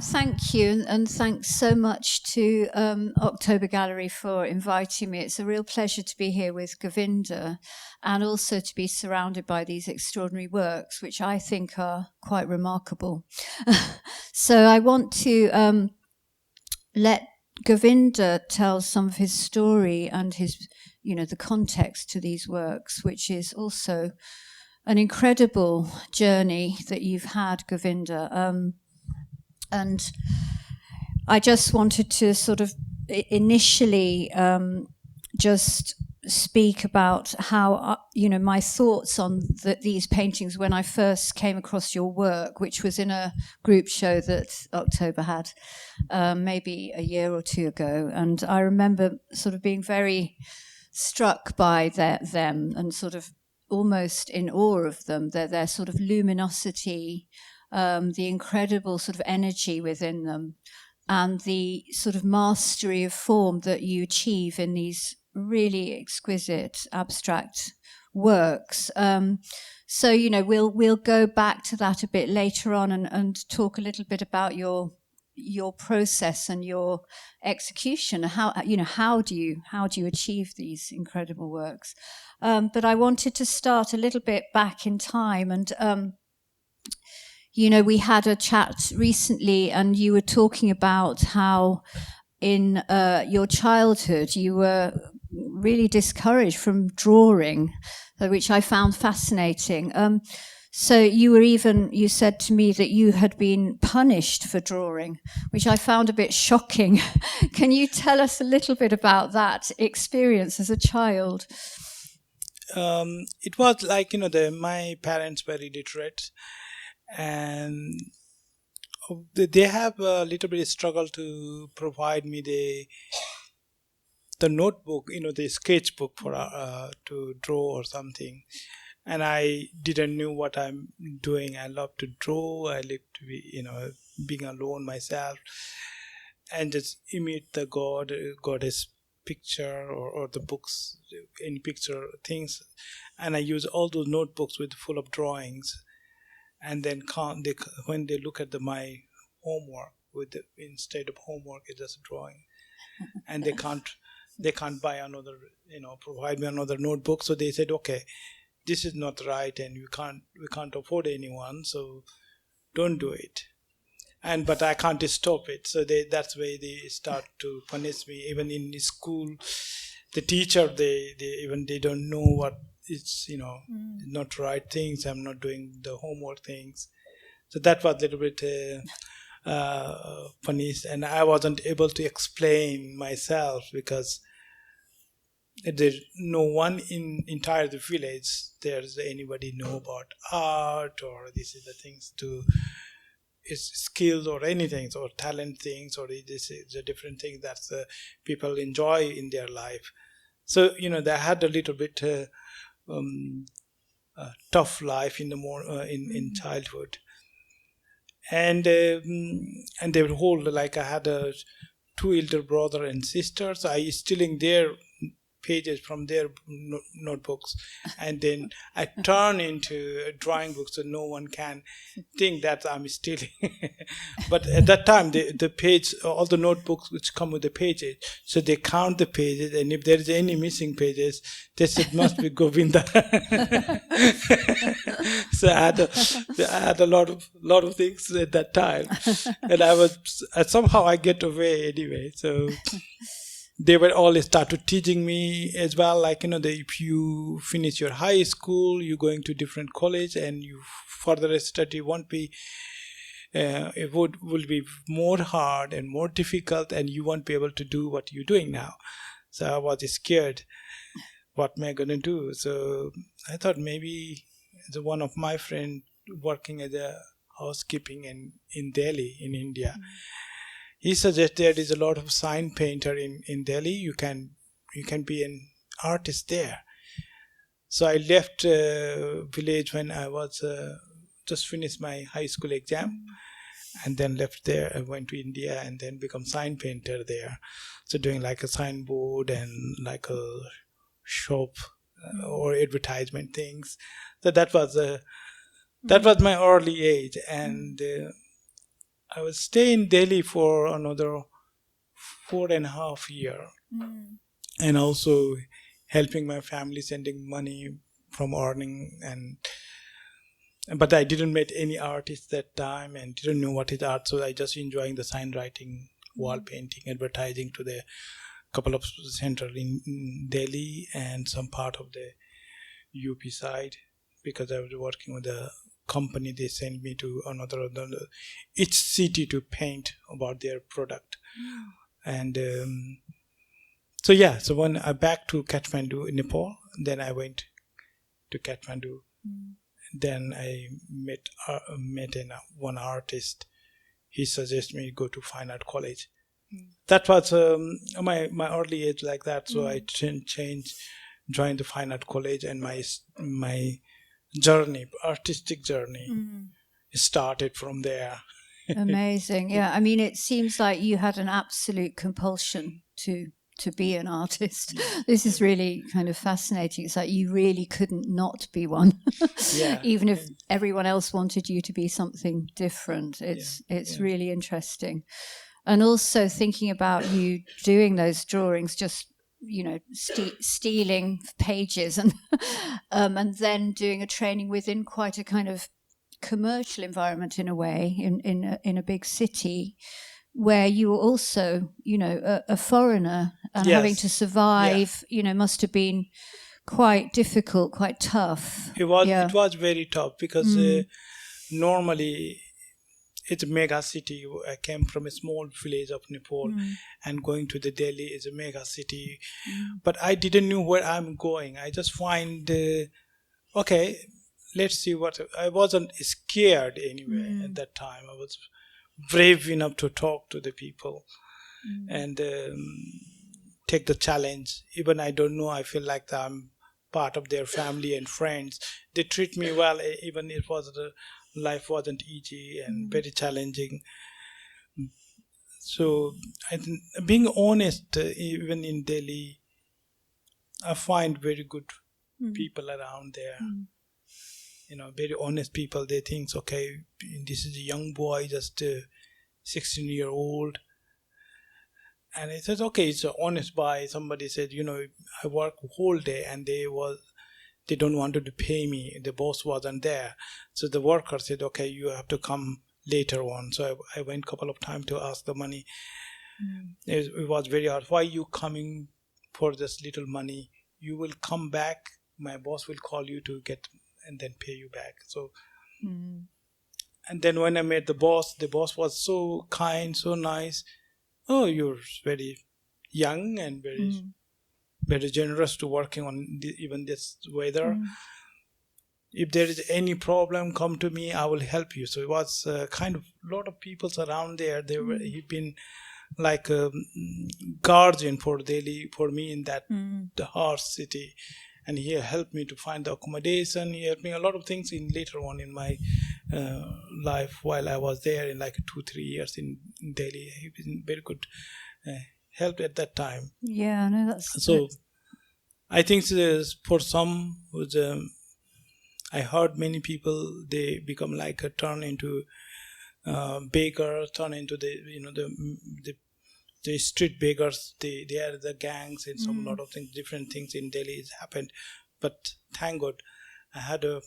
Thank you, and thanks so much to October Gallery for inviting me. It's a real pleasure to be here with Govinda, and also to be surrounded by these extraordinary works, which I think are quite remarkable. So I want to let Govinda tell some of his story and his, the context to these works, which is also an incredible journey that you've had, Govinda. And I just wanted to sort of initially just speak about how, my thoughts on these paintings when I first came across your work, which was in a group show that October had maybe a year or two ago. And I remember sort of being very struck by them and sort of almost in awe of them, their sort of luminosity, the incredible sort of energy within them, and the sort of mastery of form that you achieve in these really exquisite abstract works. So, we'll go back to that a bit later on and talk a little bit about your process and your execution. How do you achieve these incredible works? But I wanted to start a little bit back in time, and we had a chat recently, and you were talking about how in your childhood you were really discouraged from drawing, which I found fascinating. So you said to me that you had been punished for drawing, which I found a bit shocking. Can you tell us a little bit about that experience as a child? It was like, my parents were illiterate, and they have a little bit of struggle to provide me the notebook, the sketchbook for to draw or something. And I didn't know what I'm doing. I love to draw. I like to be, being alone myself, and just imitate the goddess picture or the books, any picture things. And I use all those notebooks with full of drawings. And then when they look at my homework, instead of homework, it's just drawing, and they can't buy another, provide me another notebook. So they said, okay, this is not right, and we can't afford anyone, so don't do it. But I can't stop it. So that's why they start to punish me. Even in school, the teacher they don't know what it's not right things. I'm not doing the homework things. So that was a little bit punished, and I wasn't able to explain myself because there's no one in entire the village there's anybody know about art, or this is the things to is skills or anything, or talent things, or this is a different thing that people enjoy in their life. So they had a little bit tough life in the in childhood, and they would hold, like I had two elder brother and sisters. I stealing their pages from their notebooks, and then I turn into a drawing book so no one can think that I'm stealing. But at that time, the page, all the notebooks which come with the pages, so they count the pages, and if there is any missing pages, they said must be Govinda. So I had a lot of things at that time, and somehow I get away anyway. So they were all started teaching me as well, like, if you finish your high school, you're going to different college, and you further study won't be, it will be more hard and more difficult, and you won't be able to do what you're doing now. So I was scared. What am I going to do? So I thought maybe one of my friends working as a housekeeping in Delhi, in India, he suggested there is a lot of sign painter in Delhi. You can be an artist there. So I left village when I was just finished my high school exam, and then left there. I went to India and then become sign painter there. So doing like a signboard and like a shop or advertisement things. So that was my early age, and I was staying in Delhi for another 4.5 years, and also helping my family, sending money from earning. But I didn't meet any artists that time and didn't know what is art, so I just enjoying the sign writing, wall painting, advertising to the couple of center in Delhi and some part of the UP side, because I was working with a company. They sent me to another each city to paint about their product. And so yeah, so when I back to Kathmandu, Nepal, then I went to Kathmandu. Then I met one artist. He suggested me go to fine art college. That was my early age like that. So I joined the fine art college, and my journey, artistic journey, started from there. Amazing. Yeah. I mean, it seems like you had an absolute compulsion to be an artist. This is really kind of fascinating. It's like you really couldn't not be one, even if everyone else wanted you to be something different. It's really interesting. And also thinking about you doing those drawings, just stealing pages and then doing a training within quite a kind of commercial environment in a way, in a big city, where you were also, a foreigner and having to survive, must have been quite difficult, quite tough. It was very tough because normally it's a mega city. I came from a small village of Nepal, and going to the Delhi is a mega city. But I didn't know where I'm going. I just find, okay, let's see what. I wasn't scared anyway at that time. I was brave enough to talk to the people and take the challenge. Even I don't know, I feel like I'm part of their family and friends. They treat me well, even if life wasn't easy and very challenging. So I think being honest, even in Delhi, I find very good people around there. Very honest people. They think, okay, this is a young boy, just 16-year-old. And I said, okay, it's an honest buy. Somebody said, I work whole day, and they don't want to pay me. The boss wasn't there. So the worker said, okay, you have to come later on. So I went a couple of times to ask the money. It was very hard. Why you coming for this little money? You will come back. My boss will call you to get and then pay you back. So, and then when I met the boss was so kind, so nice. Oh, you're very young and very generous to working on even this weather. If there is any problem, come to me. I will help you. So it was kind of a lot of people around there. He'd been like a guardian for Delhi for me in that the harsh city. And he helped me to find the accommodation. He helped me a lot of things later on in my life while I was there in like 2-3 years in Delhi. He was very good help at that time. Yeah, no, that's so. I think for some, I heard many people, they become like a turn into beggar, turn into the street beggars. They are the gangs and some lot of things, different things in Delhi has happened. But thank God, I had a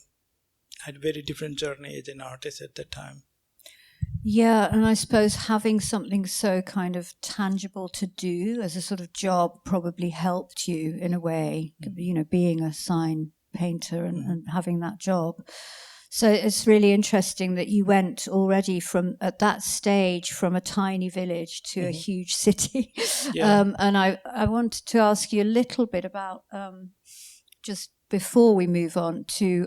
very different journey as an artist at that time. Yeah, and I suppose having something so kind of tangible to do as a sort of job probably helped you in a way, being a sign painter and having that job. So it's really interesting that you went already at that stage from a tiny village to a huge city. And I wanted to ask you a little bit about just before we move on to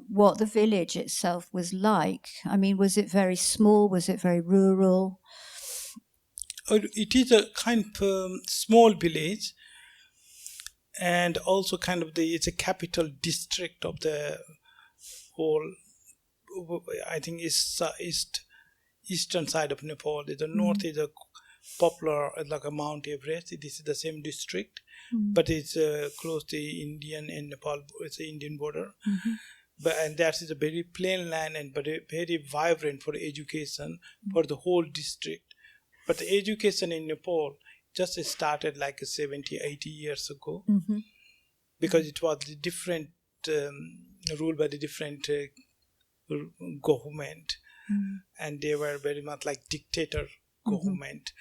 what the village itself was like. I mean, was it very small? Was it very rural? It is a kind of small village, and also kind of it's a capital district of the whole, I think, eastern side of Nepal. The north is a popular like a Mount Everest. This is the same district, but it's close to Indian and Nepal. It's the Indian border. and that is a very plain land and very, very vibrant for education for the whole district. But the education in Nepal just started like 70, 80 years ago, because it was the different ruled by the different government, and they were very much like dictator government.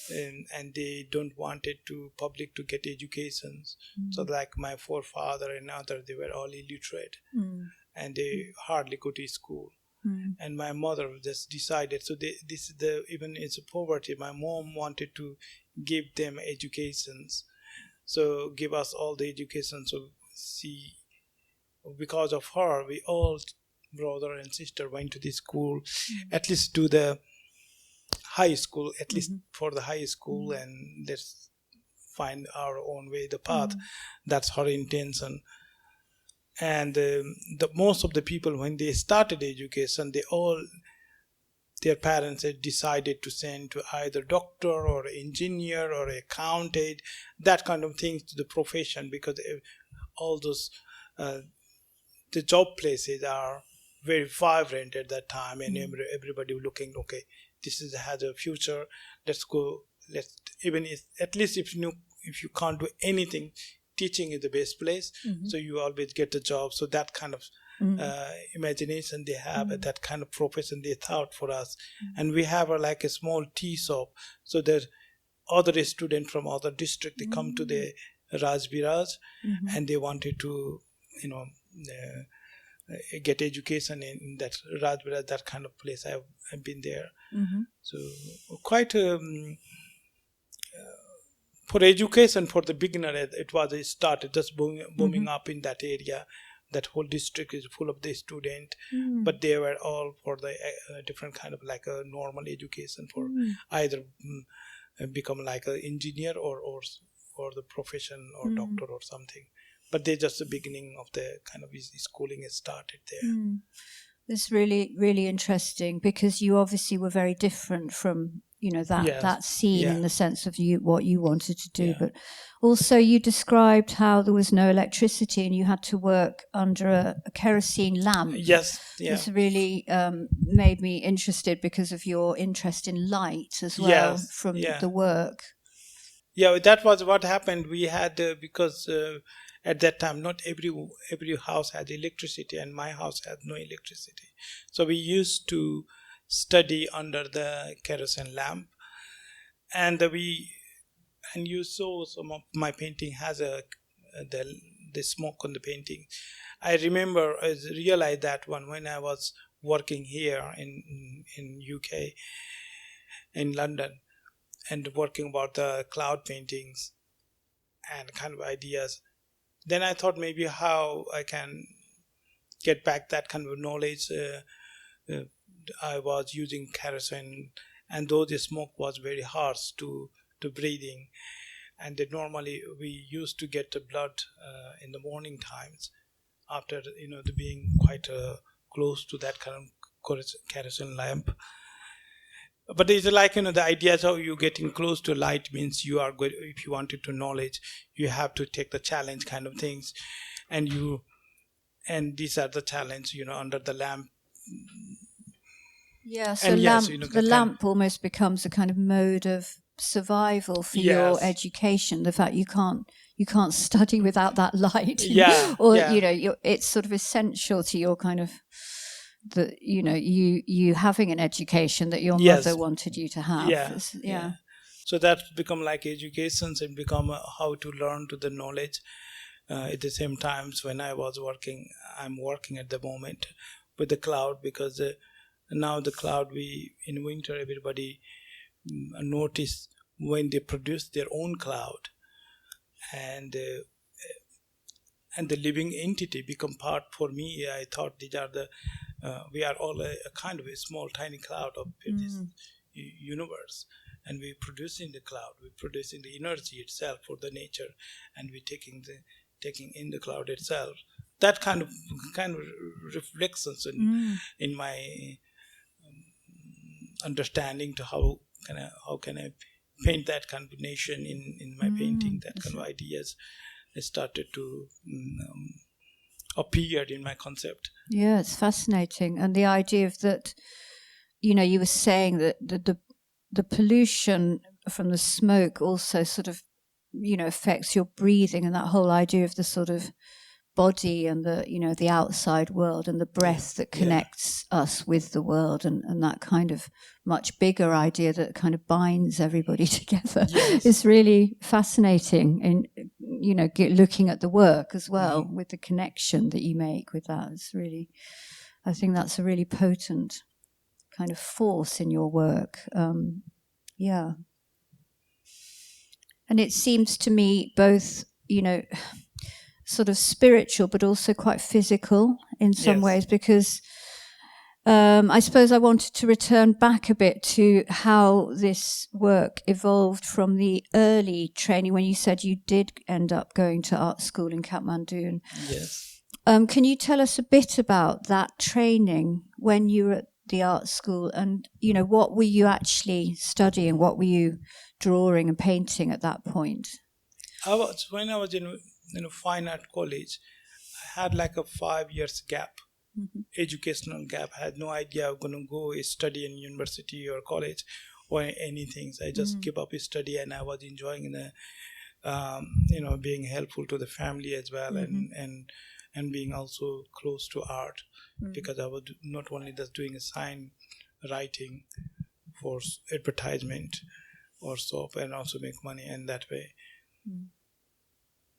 And they don't wanted to public to get educations. So like my forefather and other, they were all illiterate, and they hardly go to school. And my mother just decided, so this is the, even it's a poverty, my mom wanted to give them educations, so give us all the education. So see, because of her, we all, brother and sister, went to the school, at least to the high school, at least for the high school, and let's find our own way, the path. That's her intention. And the most of the people, when they started education, their parents had decided to send to either doctor or engineer or accountant, that kind of things, to the profession, because all those the job places are very vibrant at that time, and everybody looking, okay, this has a future, let's go, let's, even if, at least if you can't do anything, teaching is the best place, so you always get a job. So that kind of imagination they have, that kind of profession they thought for us. And we have like a small tea shop, so that other students from other district, they come to the Raj Biraj, and they wanted to, get education in that Raj Biraj, that kind of place. I've been there. So quite for education for the beginner, it was started just booming up in that area. That whole district is full of the student, but they were all for the different kind of like a normal education for either become like an engineer or the profession or doctor or something. But they just the beginning of the kind of schooling has started there. It's really, really interesting, because you obviously were very different from that scene in the sense of what you wanted to do, but also you described how there was no electricity and you had to work under a kerosene lamp. This really made me interested because of your interest in light as well from the work. That was what happened. We had because at that time not every house had electricity, and my house had no electricity, so we used to study under the kerosene lamp. And you saw some of my painting has the smoke on the painting. I realized that one when I was working here in UK, in London, and working about the cloud paintings and kind of ideas. Then I thought maybe how I can get back that kind of knowledge. I was using kerosene, and though the smoke was very harsh to breathing, and normally we used to get the blood in the morning times after the being quite close to that kind of kerosene lamp. But it's like the idea is how you getting close to light means you are good. If you wanted to knowledge, you have to take the challenge kind of things, and these are the challenge under the lamp. So the lamp almost becomes a kind of mode of survival for your education. The fact you can't study without that light, it's sort of essential to your kind of you having an education that your mother wanted you to have. So that's become like educations and become how to learn to the knowledge. At the same times when I'm working at the moment with the cloud, because now the cloud, in winter everybody notice when they produce their own cloud, and the living entity become part. For me, I thought these are we are all a kind of a small tiny cloud of this universe, and we producing the cloud, we producing the energy itself for the nature, and we taking in the cloud itself. That kind of reflections in my understanding to how can I paint that combination in my painting. That kind of ideas I started to a period in my concept. Yeah, it's fascinating. And the idea of that, you were saying that the pollution from the smoke also sort of, affects your breathing, and that whole idea of the sort of body and the outside world and the breath that connects us with the world, and that kind of much bigger idea that kind of binds everybody together is really fascinating. In looking at the work as well, with the connection that you make with that, it's really, I think that's a really potent kind of force in your work. And it seems to me both, sort of spiritual, but also quite physical in some ways, because I suppose I wanted to return back a bit to how this work evolved from the early training, when you said you did end up going to art school in Kathmandu. Yes. Can you tell us a bit about that training when you were at the art school, and what were you actually studying? What were you drawing and painting at that point? When I was in fine art college, I had like a 5 years gap, educational gap. I had no idea I was going to go study in university or college or anything. So I just give up study, and I was enjoying the being helpful to the family as well, and being also close to art, because I was not only just doing a sign writing for advertisement or soap, and also make money in that way.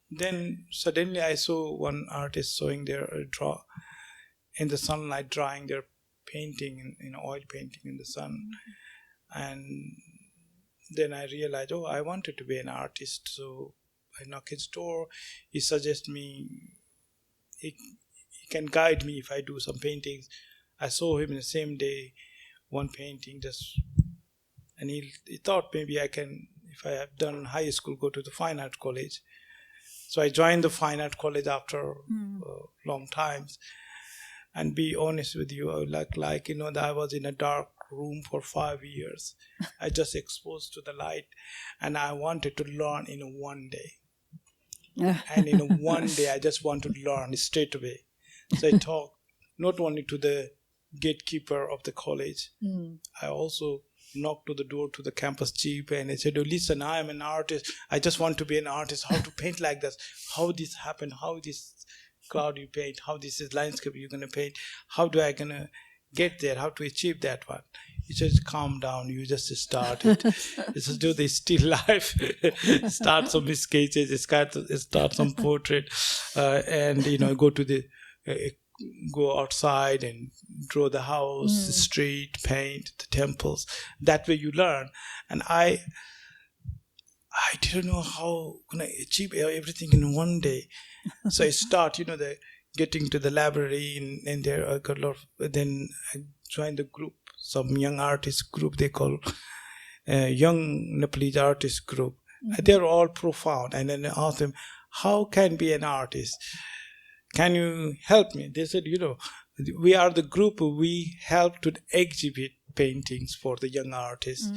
Then suddenly I saw one artist showing their draw in the sunlight, drawing their painting in oil painting in the sun, and then I realized, I wanted to be an artist. So I knock his door. He suggests me. He can guide me if I do some paintings. I saw him in the same day, one painting and he thought maybe I can, if I have done high school, go to the fine art college. So I joined the fine art college after long times. And be honest with you, that I was in a dark room for 5 years. I just exposed to the light, and I wanted to learn in one day. And in one day, I just want to learn straight away. So I talked not only to the gatekeeper of the college, I also knocked to the door to the campus chief, and I said, listen, I am an artist. I just want to be an artist. How to paint like this? How this happened? How this cloud you paint? How this is landscape you're going to paint? How do I going to get there? How to achieve that one? He says, calm down. You just start it. Just do the still life. Start some sketches. Start some portrait, and go to the go outside and draw the house, the street, paint the temples. That way you learn. And I didn't know how can I achieve everything in one day. So I start, getting to the library, and there I got a lot of, then I joined the group, some young artist group they call Young Nepalese Artist Group. They're all profound. And then I asked them, how can be an artist? Can you help me? They said, we are the group, we help to exhibit paintings for the young artists,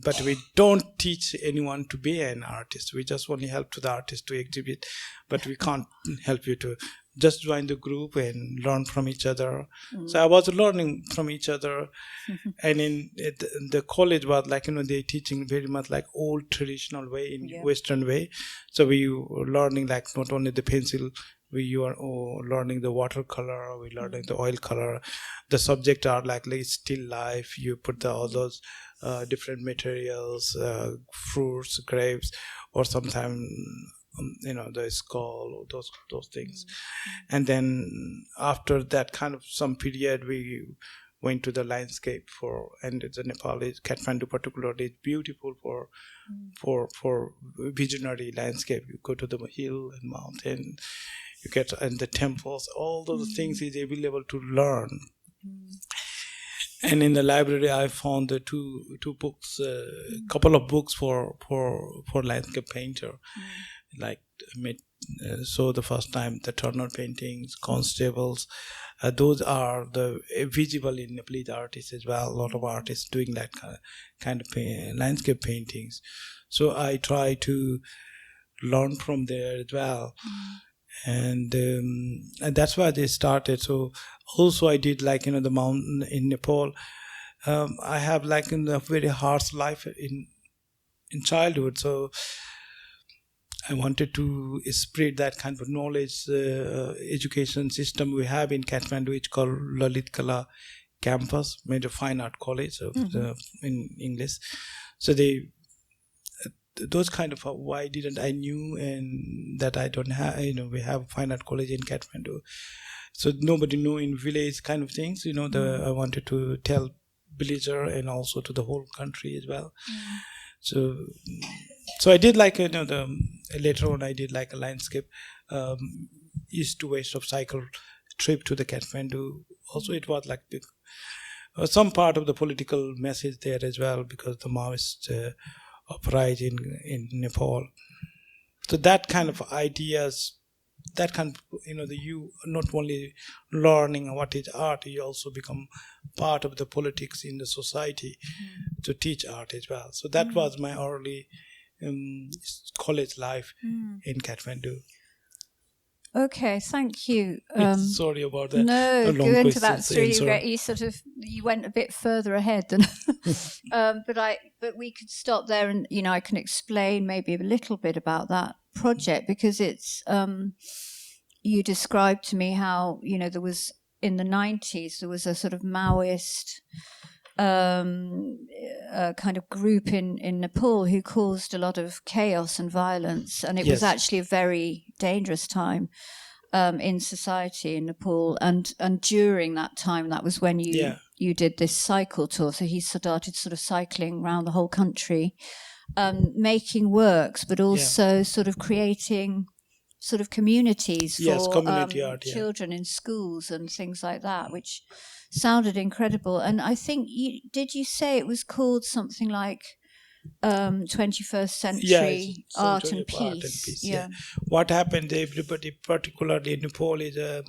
but we don't teach anyone to be an artist. We just only help to the artist to exhibit, but we can't help you to just join the group and learn from each other. So I was learning from each other. And in the college was like, they teaching very much like old traditional way, in Western way. So we were learning like not only the pencil, we are learning the watercolor, we learning the oil color. The subject are like still life. You put all those different materials, fruits, grapes, or sometimes the skull, or those things. And then after that kind of some period, we went to the landscape and the Nepalese Kathmandu particularly is beautiful for visionary landscape. You go to the hill and mountain, you get and the temples, all those things is available to learn. And in the library, I found the two books, couple of books for landscape painter, like so the first time the Turner paintings, constables, those are the visible in Nepalese artists as well. A lot of artists doing that kind of landscape paintings. So I try to learn from there as well. and that's why they started. So also I did like the mountain in Nepal. I have like a very harsh life in childhood, so I wanted to spread that kind of knowledge. Education system we have in Kathmandu, it's called Lalit Kala Campus, Major Fine Art College in English. So those kind of why didn't I knew, and that I don't have, we have fine art college in Kathmandu, so nobody knew in village kind of things, I wanted to tell villager and also to the whole country as well. So I did like later on I did like a landscape, east to west of cycle trip to the Kathmandu. Also it was like some part of the political message there as well, because the Maoist uprising in Nepal. So that kind of ideas, that kind of, you not only learning what is art, you also become part of the politics in the society to teach art as well. So that was my early college life in Kathmandu. Okay, thank you. Sorry about that. No, long Govinda, that's really answer. great. You went a bit further ahead than, but we could stop there, and I can explain maybe a little bit about that project, because it's you described to me how there was in the 90s there was a sort of Maoist kind of group in Nepal who caused a lot of chaos and violence, and it was actually a very dangerous time in society in Nepal. And during that time, that was when you did this cycle tour. So he started sort of cycling around the whole country, making works, but also sort of creating sort of communities for community art, children in schools and things like that, which sounded incredible. And I think did you say it was called something like 21st century art and peace? Yeah. What happened, everybody, particularly in Nepal, is a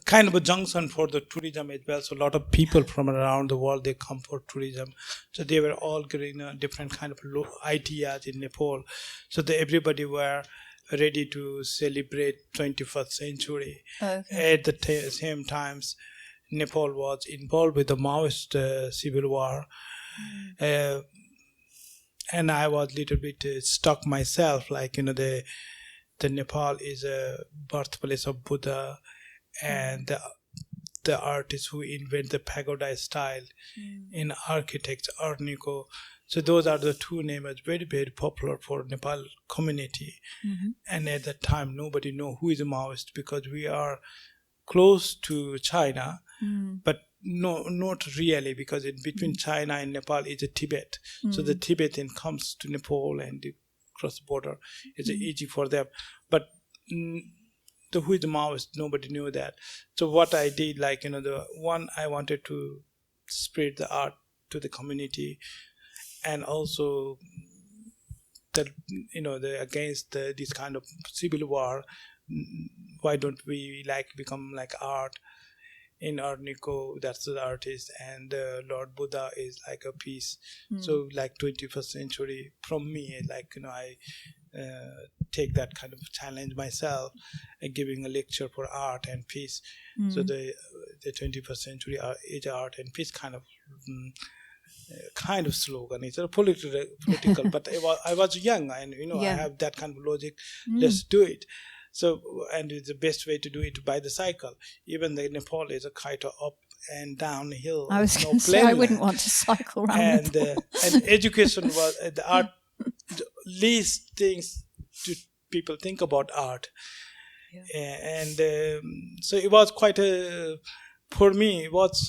kind of a junction for the tourism as well. So a lot of people from around the world, they come for tourism. So they were all getting different kind of ideas in Nepal. So everybody were ready to celebrate 21st century. At the same times, Nepal was involved with the Maoist civil war. And I was a little bit stuck myself, like, the Nepal is a birthplace of Buddha, and the artists who invent the pagoda style in architects, Art Nouveau. So those are the two names very, very popular for Nepal community. And at that time, nobody know who is a Maoist, because we are close to China, but no, not really, because in between China and Nepal is a Tibet. So the Tibetan comes to Nepal and they cross the border. It's easy for them. But who is the Maoist, nobody knew that. So what I did, like, the one, I wanted to spread the art to the community, and also that, against this kind of civil war, why don't we become like art in Art Nouveau? That's the artist, and Lord Buddha is like a piece. So like 21st century from me, I take that kind of challenge myself, giving a lecture for art and peace. So the 21st century is art and peace kind of slogan. It's a political, but I was young, and I have that kind of logic. Let's do it. So, and it's the best way to do it by the cycle. Even the Nepal is a kind of up and down hill. I was going to say I wouldn't want to cycle around. And education was the art. The least things to people think about art, and so it was quite for me, it was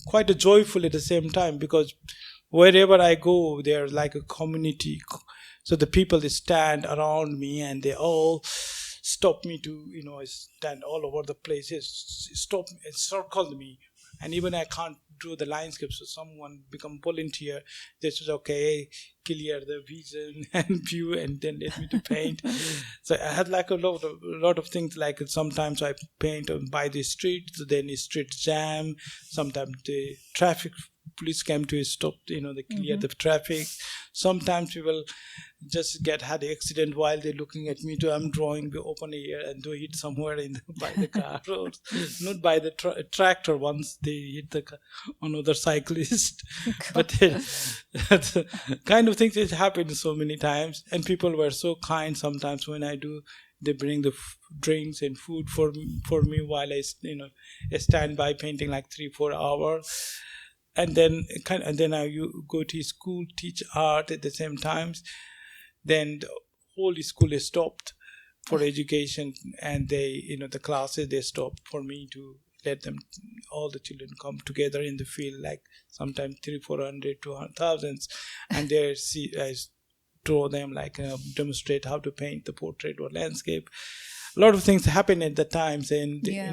quite a joyful at the same time, because wherever I go, there's like a community. So the people, they stand around me, and they all stop me to, stand all over the places, stop and circle me. And even I can't draw the landscape, so someone become volunteer. They said, okay, clear the vision and view, and then let me to paint. So I had like a lot of things. Like sometimes I paint by the street, so then the street jam. Sometimes the traffic police came to stop, they clear the traffic. Sometimes people just had an accident while they're looking at me too. I'm drawing the open air and do hit somewhere by the car or not by the tractor once they hit another cyclist. But kind of things it happened so many times, and people were so kind. Sometimes when I do, they bring the drinks and food for me while I stand by painting like 3-4 hours. And then I go to school, teach art at the same times. Then the whole school is stopped for education, and they, the classes, they stop for me to let them, all the children come together in the field, like sometimes 300-400 200,000, and there I draw them, like demonstrate how to paint the portrait or landscape. A lot of things happen at the times, and I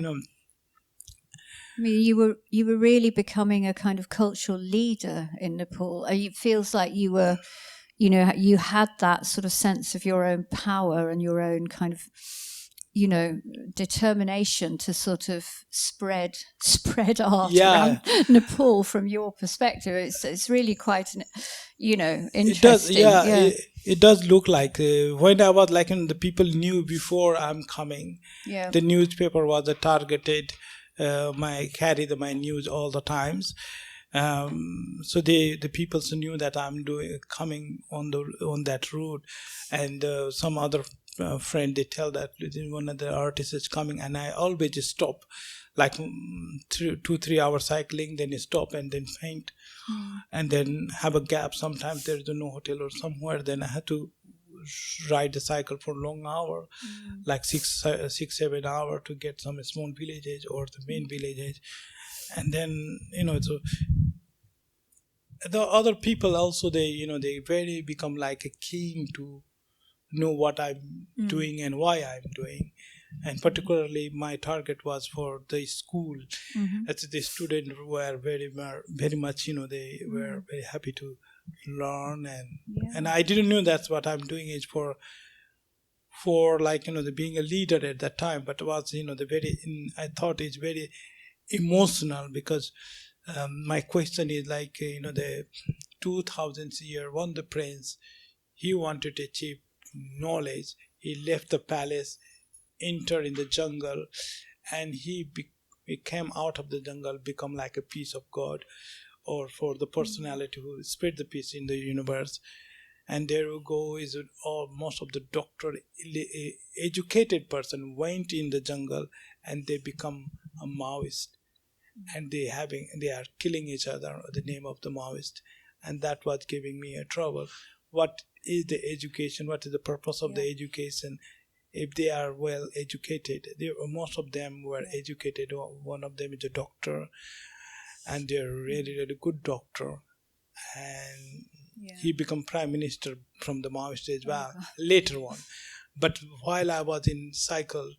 mean, you were really becoming a kind of cultural leader in Nepal. It feels like you were, you had that sort of sense of your own power and your own kind of, determination to sort of spread art around Nepal from your perspective. It's really quite interesting. It does look like when I was like, the people knew before I'm coming. The newspaper was targeted. Carry my news all the times. So the people knew that I'm coming on that route, and some other friend, they tell that one of the artists is coming, and I always just stop, like 2-3 hours cycling, then stop and then paint, and then have a gap. Sometimes there's no hotel or somewhere, then I had to ride the cycle for a long hour, like 6-7 hours to get some small villages or the main villages. And then so the other people also, they very become like a keen to know what I'm doing and why I'm doing. And particularly my target was for the school. As the students were very much, they were very happy to learn, and I didn't know that's what I'm doing is for like the being a leader at that time. But it was I thought it's very emotional, because my question is like the 2000th year, when the prince, he wanted to achieve knowledge, he left the palace, entered in the jungle, and he came out of the jungle, become like a piece of God, or for the personality who spread the peace in the universe. And there we go is most of the doctor educated person went in the jungle, and they become a Maoist, and they are killing each other in the name of the Maoist. And that was giving me a trouble. What is the education? What is the purpose of the education? If they are well educated, most of them were educated. One of them is a doctor, and they're really, really good doctor, and he became prime minister from the Maoist as well later on. But while I was in cycle,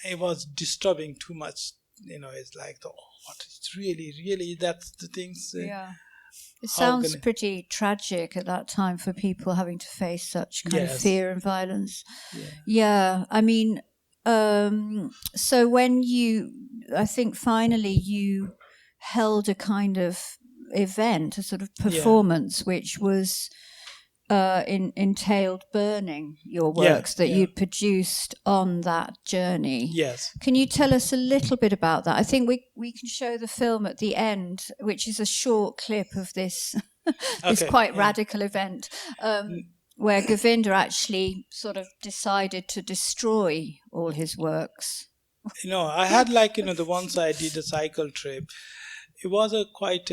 it was disturbing too much. It's like, what is really that's the things. It sounds pretty tragic at that time for people having to face such kind of fear and violence. I mean, so when I think finally you held a kind of event, a sort of performance, which was entailed burning your works that you'd produced on that journey. Can you tell us a little bit about that? I think we can show the film at the end, which is a short clip of this this quite radical event, where Govinda actually sort of decided to destroy all his works. I had like the once I did a cycle trip, it was a quite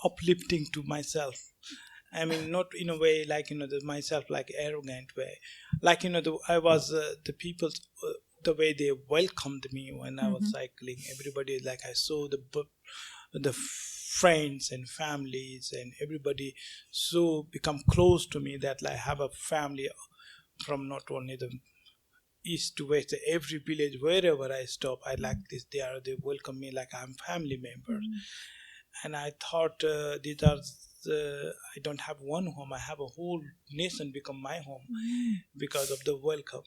uplifting to myself. I mean, not in a way like myself, like arrogant way, like I was the people, the way they welcomed me when I was cycling. Everybody, like I saw the friends and families, and everybody so become close to me that I have a family from not only the east to west, every village, wherever I stop, I like this. They welcome me like I'm family members. And I thought these are I don't have one home, I have a whole nation become my home because of the welcome.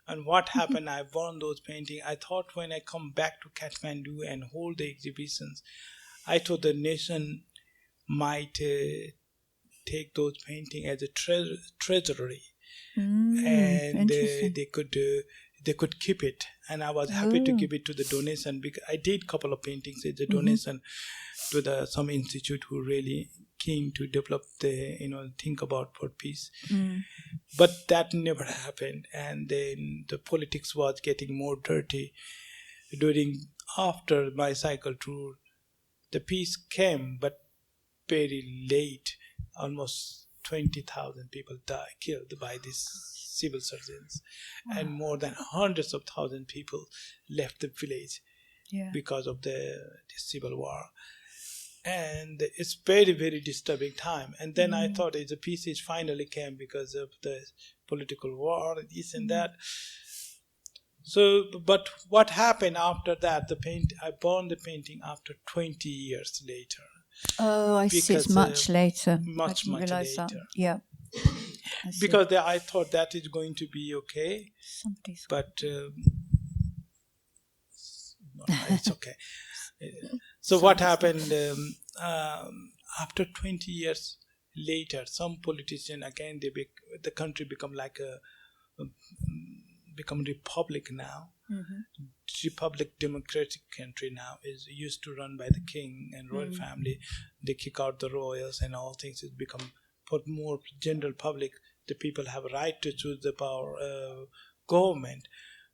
And what happened, I won those paintings. I thought when I come back to Kathmandu and hold the exhibitions, I thought the nation might take those paintings as a treasury, and Interesting. they could keep it. And I was happy to give it to the donation, because I did a couple of paintings as a donation to some institute who really keen to develop think about for peace. But that never happened, and then the politics was getting more dirty. After my cycle tour, the peace came, but very late. Almost 20,000 people killed by these civil surgeons, and more than hundreds of thousands people left the village because of the civil war. And it's very, very disturbing time. And then I thought the peace is finally came because of the political war, this and that. So, but what happened after that? I burned the painting after 20 years later. Oh, I see. It's much later. Much later. That. Yeah. Because I thought that is going to be okay. But it's okay. So what happened after 20 years later? Some politician again, the country become like become republic now. Republic democratic country now is used to run by the king and royal family. They kick out the royals and all things. It become for more general public. The people have a right to choose the power government.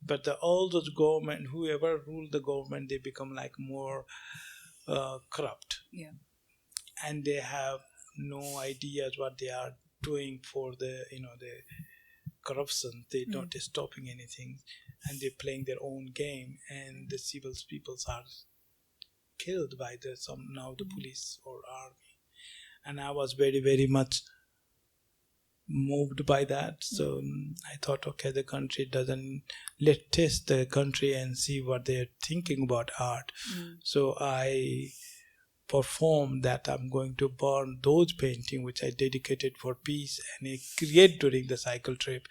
But all those government, whoever rule the government, they become like more corrupt. Yeah. And they have no ideas what they are doing for the corruption. They're not stopping anything, and they're playing their own game, and the civil peoples are killed by the police or army. And I was very, very much moved by that. So I thought, okay, the country let's test the country and see what they're thinking about art. So I performed that I'm going to burn those paintings which I dedicated for peace and I create during the cycle trip.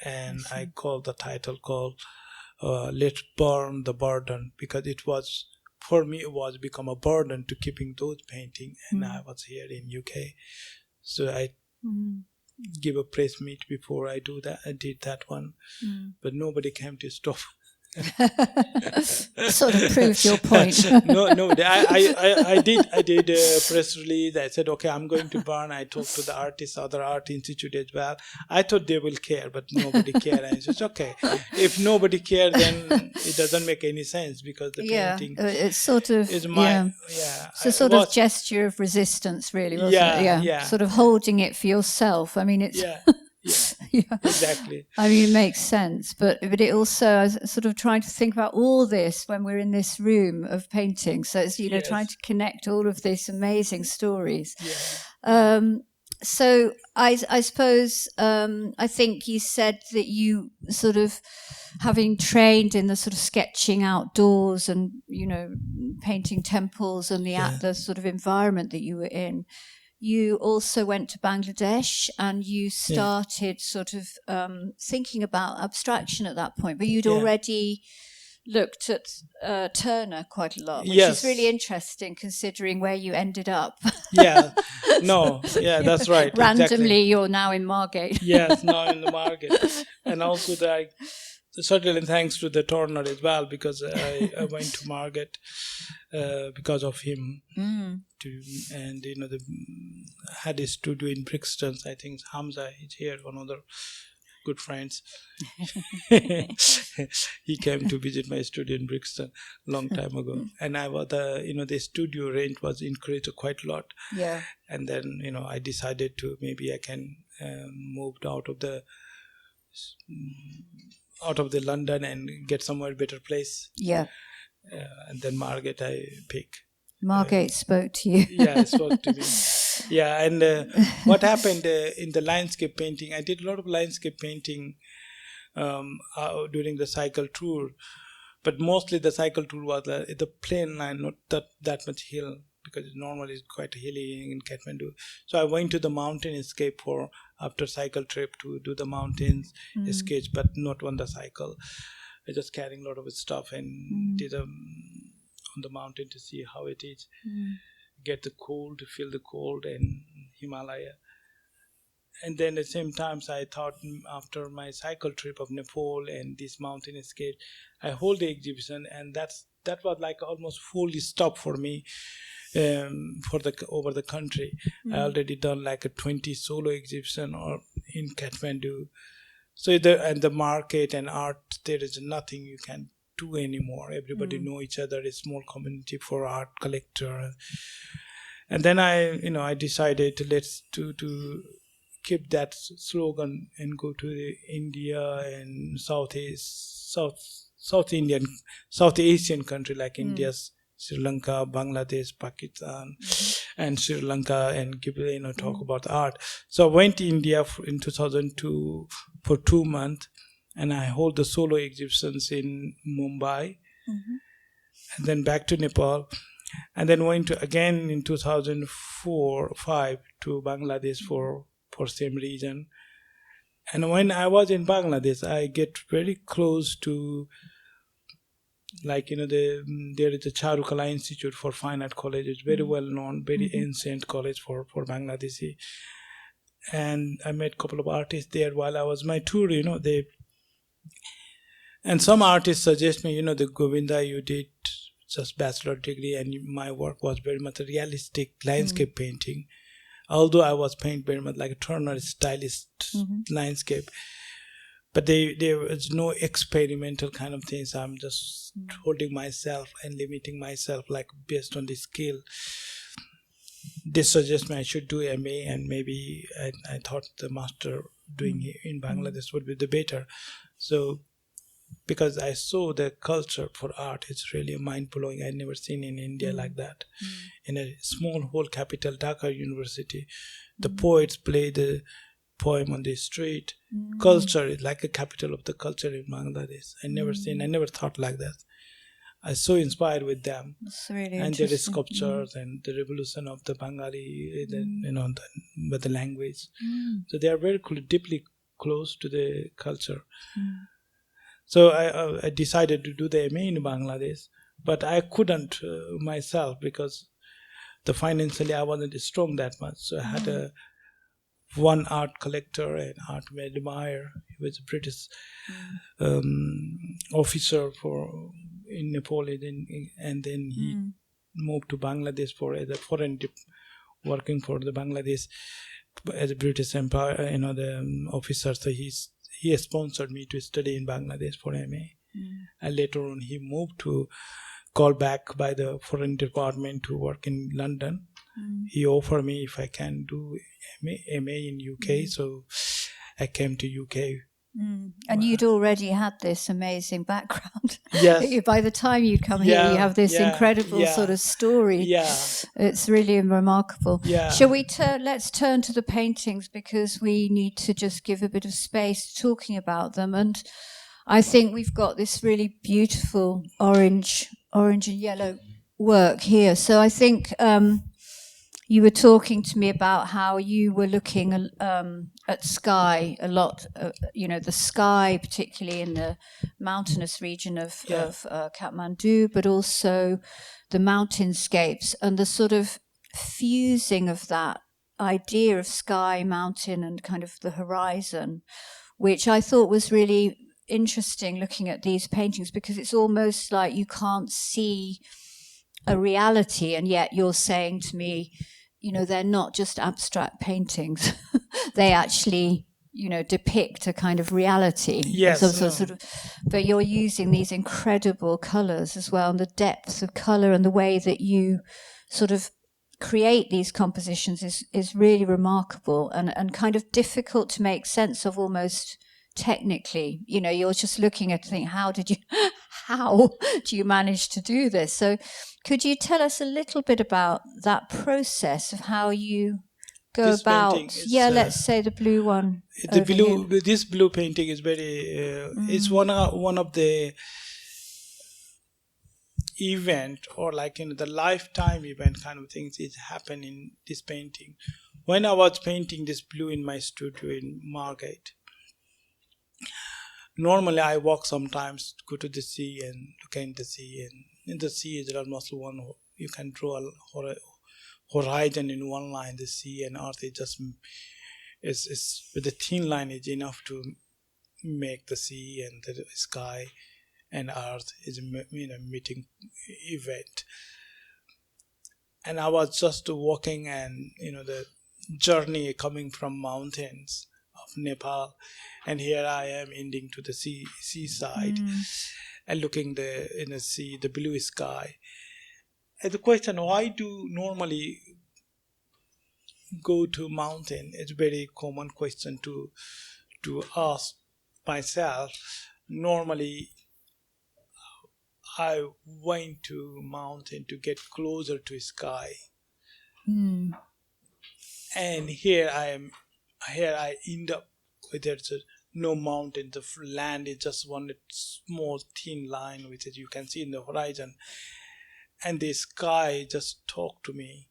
And I called the title called Let's Burn the Burden, because it was, for me, it was become a burden to keeping those paintings. And I was here in UK. So I give a press meet before I do that. I did that one, but nobody came to stop. Sort of proved your point. No, I did a press release. I said, okay, I'm going to burn. I talked to the artists, other art institute as well. I thought they will care, but nobody cared. And I said, okay, if nobody cared, then it doesn't make any sense, because the painting it's sort of is my it's a sort of gesture of resistance, really, wasn't it? Yeah, sort of holding it for yourself. I mean, it's exactly. I mean, it makes sense, but it also, I was sort of trying to think about all this when we're in this room of painting. So it's trying to connect all of these amazing stories. So I suppose I think you said that you sort of, having trained in the sort of sketching outdoors and painting temples and the sort of environment that you were in, you also went to Bangladesh and you started sort of thinking about abstraction at that point, but you'd already looked at Turner quite a lot, which is really interesting considering where you ended up. That's right. Randomly, you're now in Margate. Yes, now in the Margate. And also certainly thanks to the Turner as well, because I went to Margate because of him. And had a studio in Brixton. I think Hamza is here, one of the good friends. He came to visit my studio in Brixton long time ago, and I was the studio rent was increased quite a lot. And then I decided to maybe I can move out of the London and get somewhere better place. And then Margate I pick. Margate spoke to you. It spoke to me. And what happened in the landscape painting, I did a lot of landscape painting during the cycle tour, but mostly the cycle tour was the plain line, not that much hill, because normally it's quite hilly in Kathmandu. So I went to the mountain escape after cycle trip to do the mountains sketch, but not on the cycle. I just carrying a lot of stuff and did on the mountain to see how it is. Get the cold, to feel the cold and Himalaya. And then at the same time, I thought after my cycle trip of Nepal and this mountain escape, I hold the exhibition, and that was like almost fully stopped for me for the over the country. I already done like a 20 solo exhibition or in Kathmandu. So the market and art, there is nothing you can do anymore. Everybody know each other. It's small community for art collector. And then I decided to keep that slogan and go to the India and South Asian country like India's Sri Lanka, Bangladesh, Pakistan, and Sri Lanka, and talk about art. So I went to India in 2002 for 2 months, and I hold the solo exhibitions in Mumbai, and then back to Nepal, and then went to again in 2004-5 to Bangladesh for same reason. And when I was in Bangladesh, I get very close to, like, there is a Charukala Institute for Fine Art College. It's very well known, very ancient college for Bangladeshi. And I met a couple of artists there while I was my tour, and some artists suggest me, the Govinda, you did just bachelor degree, and my work was very much a realistic landscape painting. Although I was painting very much like a Turner stylist landscape, but there was no experimental kind of things. I'm just holding myself and limiting myself, like based on the skill. They suggest me I should do MA, and maybe I thought the master doing it in Bangladesh would be the better. So because I saw the culture for art, it's really mind-blowing. I never seen in India like that. In a small whole capital, Dhaka University, the poets play the poem on the street. Culture is like a capital of the culture in Bangladesh. I never thought like that. I was so inspired with them. That's really and interesting. there is sculptures and the revolution of the Bengali, with the language. So they are very deeply close to the culture. So I decided to do the MA in Bangladesh, but I couldn't myself because financially I wasn't strong that much. So I had one art collector and art admirer. He was a British officer in Nepal, and then he moved to Bangladesh as a foreign working for the Bangladesh as a British Empire, the officer. So he sponsored me to study in Bangladesh for MA. And later on, he moved to call back by the foreign department to work in London. He offered me if I can do MA in UK. So I came to UK. And you'd already had this amazing background. Yes. By the time you'd come here, you have this incredible sort of story. Yeah. It's really remarkable. Yeah. Shall we let's turn to the paintings, because we need to just give a bit of space to talking about them. And I think we've got this really beautiful orange and yellow work here. So I think you were talking to me about how you were looking at sky a lot, the sky, particularly in the mountainous region of Kathmandu, but also the mountainscapes and the sort of fusing of that idea of sky, mountain, and kind of the horizon, which I thought was really interesting looking at these paintings, because it's almost like you can't see a reality, and yet you're saying to me, they're not just abstract paintings. They actually, depict a kind of reality. Yes. But you're using these incredible colours as well, and the depth of colour and the way that you sort of create these compositions is really remarkable and kind of difficult to make sense of almost technically. You're just looking at think, how do you manage to do this? So could you tell us a little bit about that process of how you go this about? Let's say the blue one. This blue painting is very. It's one of the event, or like the lifetime event kind of things is happen in this painting. When I was painting this blue in my studio in Margate, normally I walk sometimes, go to the sea and look at the sea, In the sea is almost one. You can draw a horizon in one line. The sea and earth is just is with the thin line is enough to make the sea and the sky and earth is meeting event. And I was just walking, and the journey coming from mountains of Nepal, and here I am ending to the seaside, and looking in the sea, the blue sky. And the question, why do normally go to mountain? It's a very common question to ask myself. Normally, I went to mountain to get closer to sky. And here I am. Here I end up with there's no mountain. The land is just one small thin line, which you can see in the horizon, and the sky just talk to me.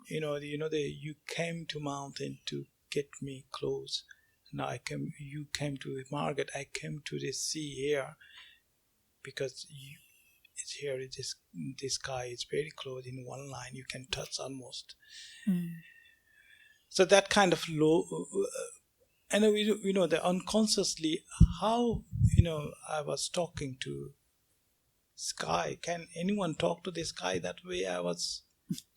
You came to mountain to get me close. Now you came to the market. I came to the sea here because it's here. The sky is very close in one line. You can touch almost. So that kind of low, and the unconsciously how I was talking to sky. Can anyone talk to the sky that way? I was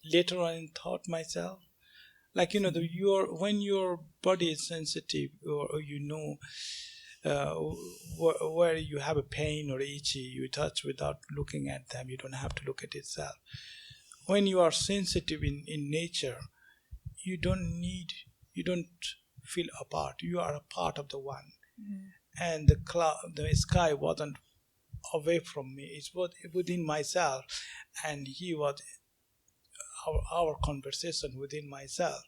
later on thought myself, like when your body is sensitive, or where you have a pain or itchy, you touch without looking at them. You don't have to look at itself. When you are sensitive in nature, you don't feel apart. You are a part of the one. And the sky wasn't away from me. It was within myself, and he was our conversation within myself.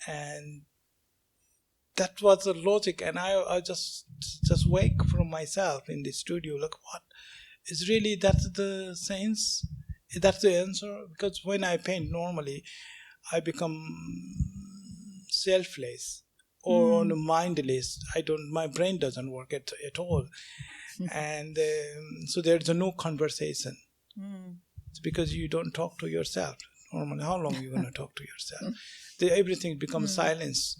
And that was the logic. And I just wake from myself in the studio, like, what is really, that's the sense, that's the answer. Because when I paint, normally I become selfless or mindless. My brain doesn't work at all. And so there's no conversation. It's because you don't talk to yourself. Normally, how long are you going to talk to yourself? Everything becomes silence.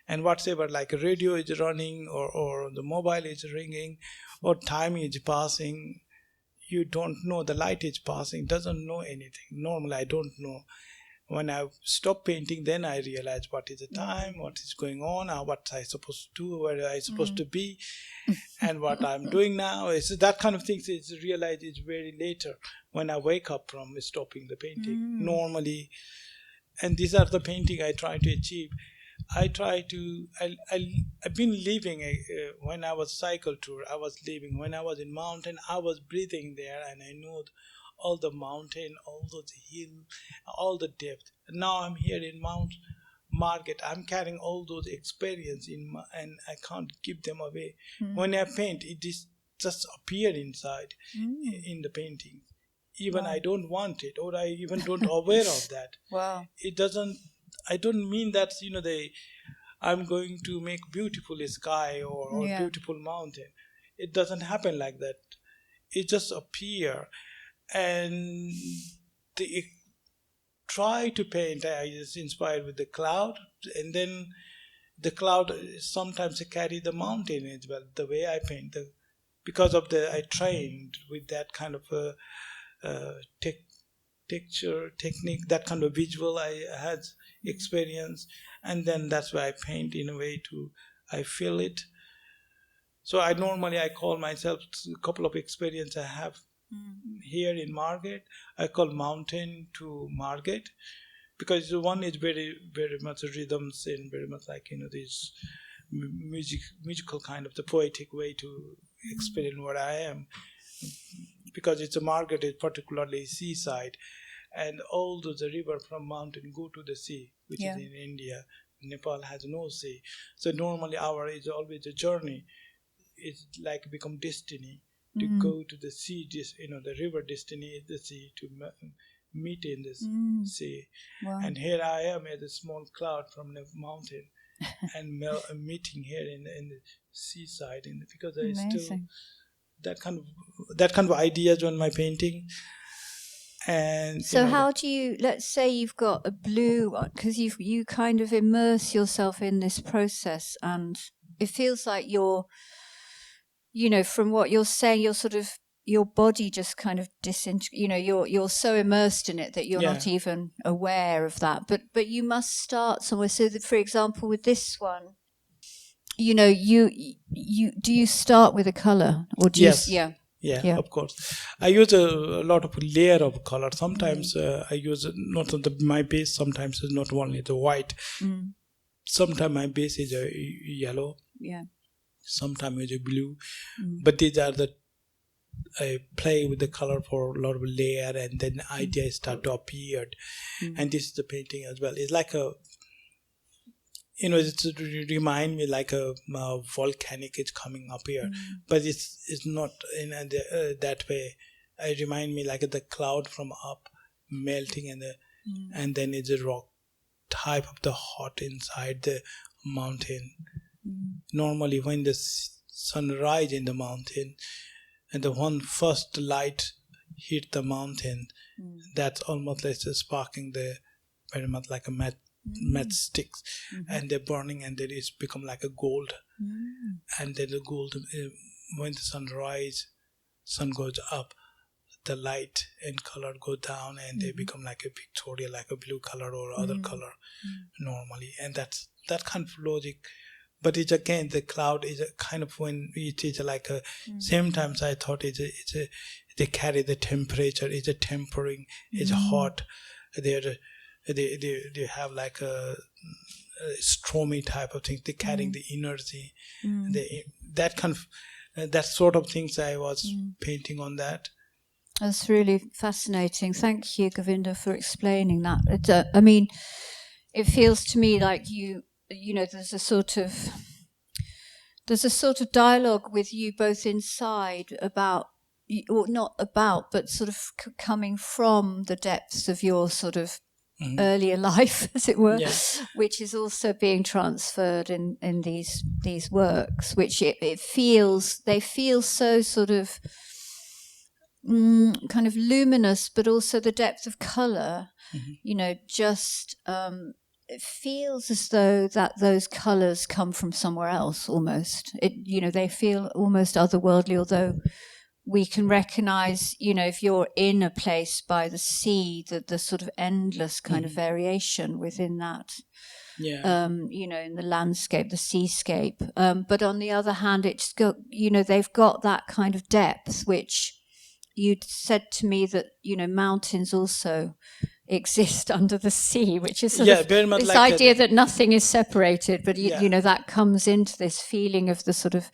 And whatever, like a radio is running, or the mobile is ringing, or time is passing, you don't know. The light is passing, doesn't know anything. Normally, I don't know. When I stop painting, then I realize what is the time, what is going on, what I supposed to do, where I supposed to be, and what I'm doing now. It's that kind of things. It's realized it's very later when I wake up from stopping the painting. Normally, and these are the painting I try to achieve. I've been living when I was cycle tour. I was living when I was in mountain. I was breathing there, and I know all the mountain, all those hill, all the depth. Now I'm here in Mount Market. I'm carrying all those experience and I can't give them away. When I paint, it is just appear inside in the painting. Even I don't want it, or I even don't aware of that. It doesn't. I don't mean that I'm going to make beautiful sky or beautiful mountain. It doesn't happen like that. It just appear. And they try to paint. I just inspired with the cloud, and then the cloud sometimes carry the mountain as well. The way I paint, because of I trained with that kind of texture technique, that kind of visual I had experience, and then that's why I paint in a way I feel it. So I call myself a couple of experience I have here in Margate. I call mountain to Margate, because one is very, very much rhythms and very much like this musical kind of the poetic way to explain what I am, because it's a Margate is particularly seaside, and all the river from mountain go to the sea, which is in India. Nepal has no sea, so normally our is always a journey. It's like become destiny to go to the sea. The river destiny is the sea, to meet in this sea. And here I am as a small cloud from the mountain, and meeting here in the seaside. Because I still that kind of ideas on my painting. And so how do you, let's say you've got a blue one, because you kind of immerse yourself in this process, and it feels like you're, from what you're saying, you're sort of, your body just kind of you're so immersed in it that you're not even aware of that. But you must start somewhere. So that, for example, with this one, you do you start with a color, or do yes. you? Yeah, of course. I use a lot of layer of color. Sometimes I use not on my base. Sometimes it's not only the white. Sometimes my base is a yellow. Yeah. Sometimes it's a blue. But these are I play with the color for a lot of layer, and then ideas start to appear. And this is the painting as well. It's like a, it remind me like a volcanic is coming up here, but it's not in that way. It remind me like the cloud from up melting, and then it's a rock type of the hot inside the mountain. Normally when the sun rise in the mountain and the one first light hit the mountain, that's almost like sparking the very much like a matchsticks, and they're burning, and then it's become like a gold. And then the gold, when the sun goes up, the light and color go down, and they become like a pictorial, like a blue color or other color normally. And that's that kind of logic. But it's again, the cloud is a kind of, when it is like a, same times I thought they carry the temperature, it's a tempering, it's hot. They have like a stormy type of thing. They're carrying the energy. That kind of, that sort of things I was painting on that. That's really fascinating. Thank you, Govinda, for explaining that. I mean, it feels to me like there's a sort of dialogue with you both inside about, or not about, but sort of coming from the depths of your sort of earlier life, as it were, which is also being transferred in these works, which they feel so sort of kind of luminous, but also the depth of color, just it feels as though that those colors come from somewhere else almost. They feel almost otherworldly, although we can recognize, if you're in a place by the sea, the sort of endless kind of variation within that, in the landscape, the seascape. But on the other hand, it's got, they've got that kind of depth, which you'd said to me that, mountains also exist under the sea, which is sort of this like idea that nothing is separated, but that comes into this feeling of the sort of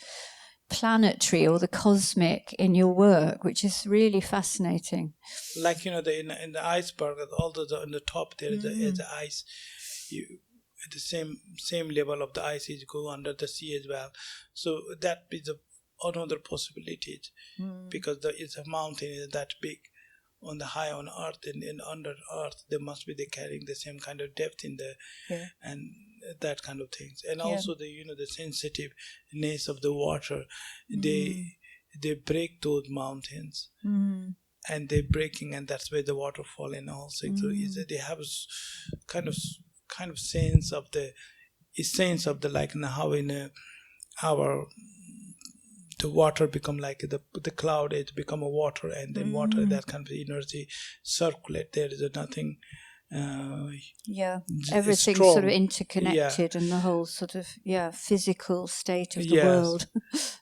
planetary or the cosmic in your work, which is really fascinating. Like in the iceberg, although on the top there is the ice, at the same level of the ice is go under the sea as well. So that is another possibility, because it's a mountain is that big on the high on earth, and under earth they must be carrying the same kind of depth in the and that kind of things. And also the sensitiveness of the water, they break those mountains, and they're breaking, and that's where the waterfall and also so they have kind of sense of the essence of the, like how in our the water become like the cloud, it become a water, and then water, that kind of energy circulate. There is nothing. Everything's sort of interconnected, and the whole sort of physical state of the world.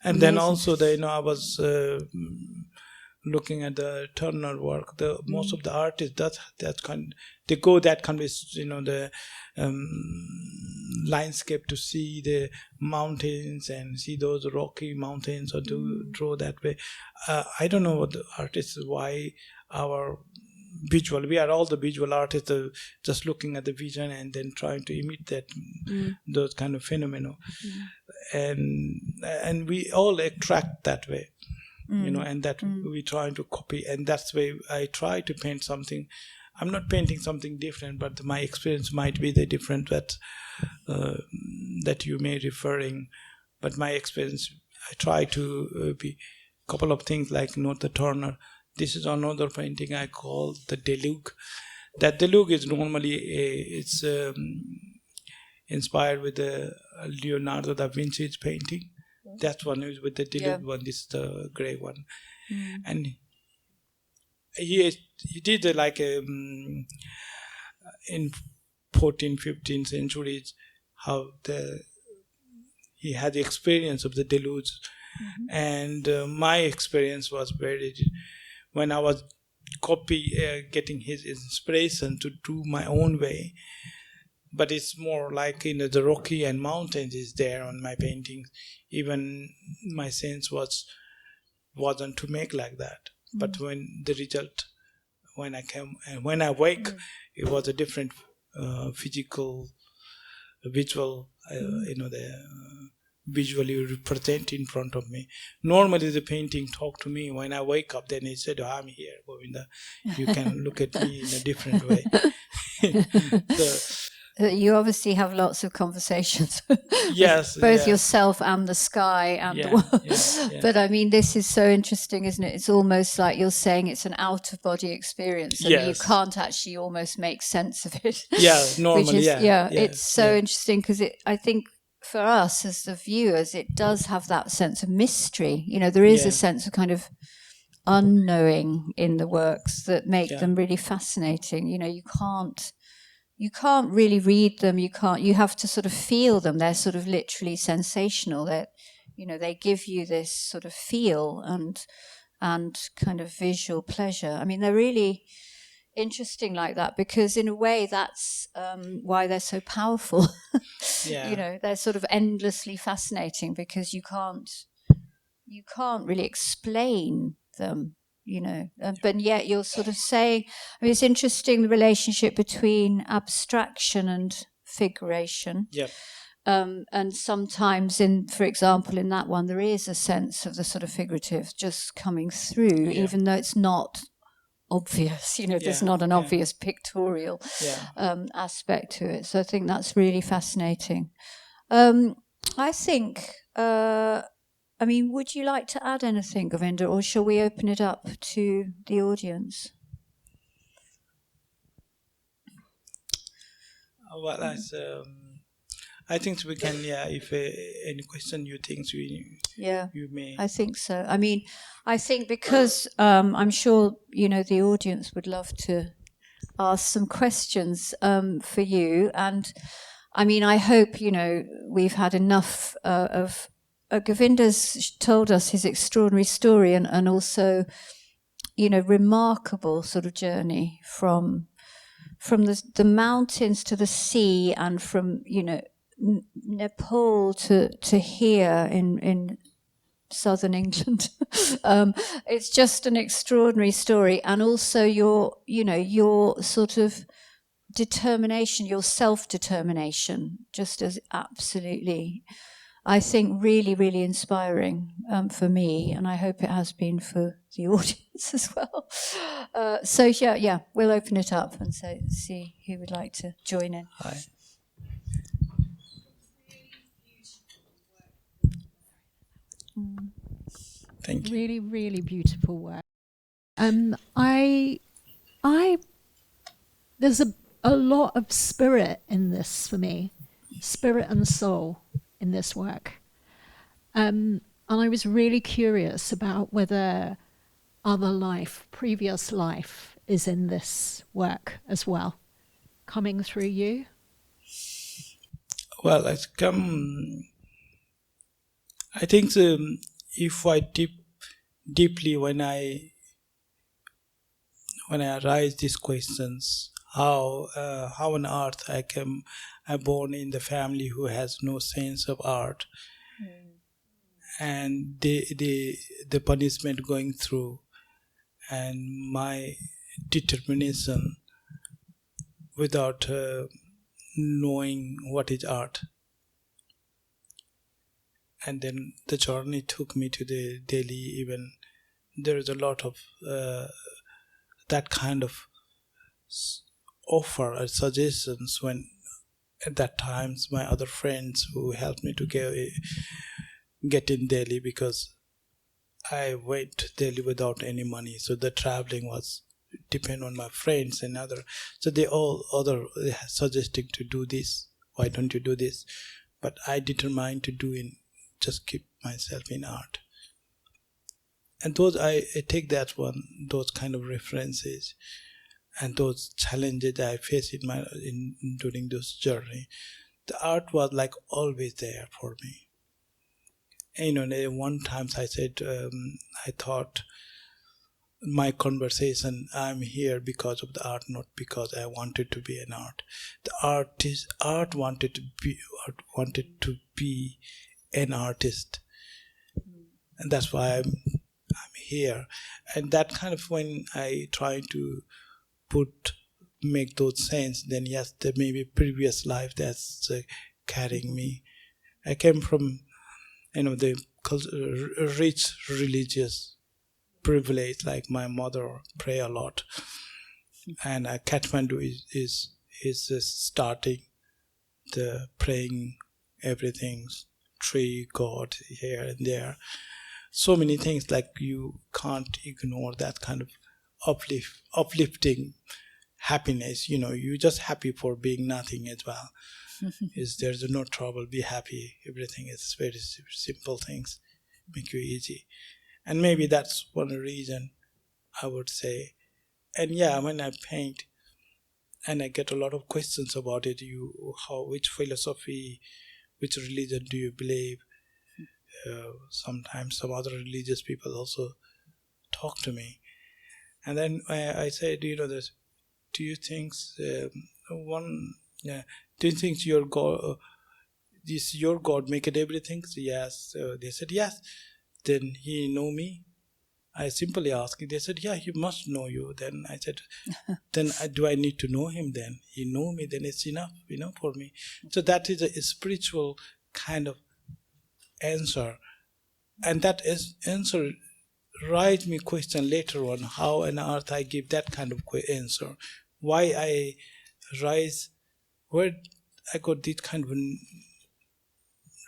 And then also I was looking at the Turner work. Most of the artists they go that kind of the landscape to see the mountains and see those rocky mountains, or to draw that way. I don't know what the artists, why our visual, we are all the visual artists, just looking at the vision and then trying to imitate that those kind of phenomena, and we all attract that way, and that we trying to copy, and that's why I try to paint something. I'm not painting something different, but my experience might be the different that you may referring, but my experience, I try to be couple of things like note the Turner. This is another painting I call the Deluge. That Deluge is normally inspired with the Leonardo da Vinci's painting. That one is with the Deluge one. This is the grey one, and he did like in 14th, 15th centuries how he had the experience of the deluge, and my experience was when I was getting his inspiration to do my own way. But it's more like the Rocky and mountains is there on my paintings. Even my sense wasn't to make like that. But when the result, when I wake, it was a different physical, visual, visually represent in front of me. Normally the painting talk to me when I wake up. Then he said, I'm here, Govinda. You can look at me in a different way. You obviously have lots of conversations yes, with both yourself and the sky and the world. But I mean, this is so interesting, isn't it? It's almost like you're saying it's an out-of-body experience, and you can't actually almost make sense of it. Yeah, normally, it's so interesting because I think for us as the viewers, it does have that sense of mystery. There is a sense of kind of unknowing in the works that make them really fascinating. You can't really read them. You have to sort of feel them. They're sort of literally sensational. They give you this sort of feel and kind of visual pleasure. I mean, they're really interesting like that because in a way that's why they're so powerful. They're sort of endlessly fascinating because you can't really explain them. But yet you're sort of saying, it's interesting, the relationship between abstraction and figuration. And sometimes for example, in that one, there is a sense of the sort of figurative just coming through, even though it's not obvious, there's not an obvious pictorial aspect to it. So I think that's really fascinating. I think, would you like to add anything, Govinda, or shall we open it up to the audience? Well, I think we can, if any question you think you may. I think so. I think because I'm sure, the audience would love to ask some questions for you. And I hope, we've had enough of Govinda's told us his extraordinary story and also, remarkable sort of journey from the mountains to the sea and from, Nepal to here in southern England. It's just an extraordinary story. And also your sort of determination, your self-determination, just as absolutely, I think, really, really inspiring for me, and I hope it has been for the audience as well. So we'll open it up and see who would like to join in. Hi. Thank you. Really, really beautiful work. There's a lot of spirit in this for me, spirit and soul in this work. And I was really curious about whether previous life is in this work as well, coming through you. Well, I think if I deeply when I arise these questions, how on earth I'm born in the family who has no sense of art, and the punishment going through, and my determination without knowing what is art. And then the journey took me to the Delhi. Even there is a lot of that kind of offer or suggestions when at that times my other friends who helped me to get in Delhi, because I went to Delhi without any money, so the traveling was depend on my friends and other. So they suggesting to do this. Why don't you do this? But I determined to do just keep myself in art. And those I take that one, those kind of references, and those challenges that I faced during this journey. The art was like always there for me. And, one time I said, I thought my conversation, I'm here because of the art, not because I wanted to be an art. The art wanted to be an artist, and that's why I'm here. And that kind of, when I try to make those sense, then yes, there may be previous life that's carrying me. I came from the rich religious privilege, like my mother pray a lot, and Kathmandu is starting the praying everything, tree, God here and there, so many things, like you can't ignore that kind of uplifting happiness. You're just happy for being nothing as well. There's no trouble, be happy, everything is very simple things, make you easy. And maybe that's one reason I would say. And yeah, when I paint and I get a lot of questions about it, which philosophy, which religion do you believe? Sometimes some other religious people also talk to me, and then I said, this, do you think do you think your God, your God make it everything? So yes. They said yes. Then he know me? I simply asked. They said, yeah, he must know you. Then I said, then do I need to know him then? He know me, then it's enough, for me. So that is a spiritual kind of answer. And that answer raised me question later on, how on earth I give that kind of answer. Why I rise, where I got this kind of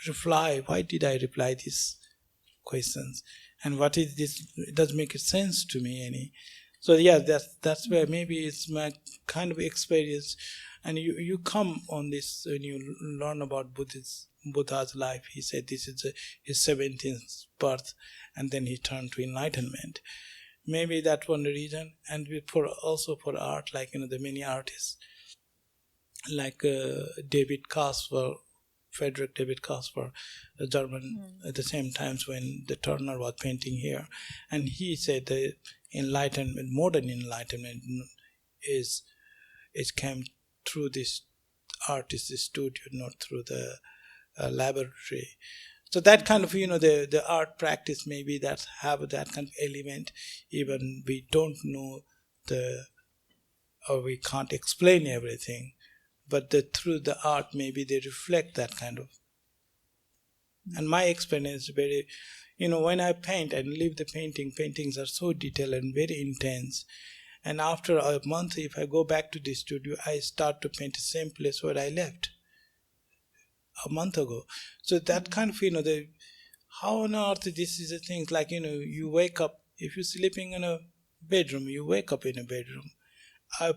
reply. Why did I reply these questions? And what is this? It doesn't make sense to me any. So yeah, that's where maybe it's my kind of experience. And you come on this when you learn about Buddha's life. He said this is his 17th birth, and then he turned to enlightenment. Maybe that's one reason. And also for art, like the many artists, like Frederick David Kasper, a German, at the same times when the Turner was painting here, and he said the enlightenment, modern enlightenment, is came through this artist's studio, not through the laboratory. So that kind of the art practice, maybe that have that kind of element. Even we don't know or we can't explain everything, but through the art, maybe they reflect that kind of. And my experience very, when I paint and leave the paintings are so detailed and very intense. And after a month, if I go back to the studio, I start to paint the same place where I left a month ago. So that kind of, how on earth this is a thing, like, you wake up, if you're sleeping in a bedroom, you wake up in a bedroom. I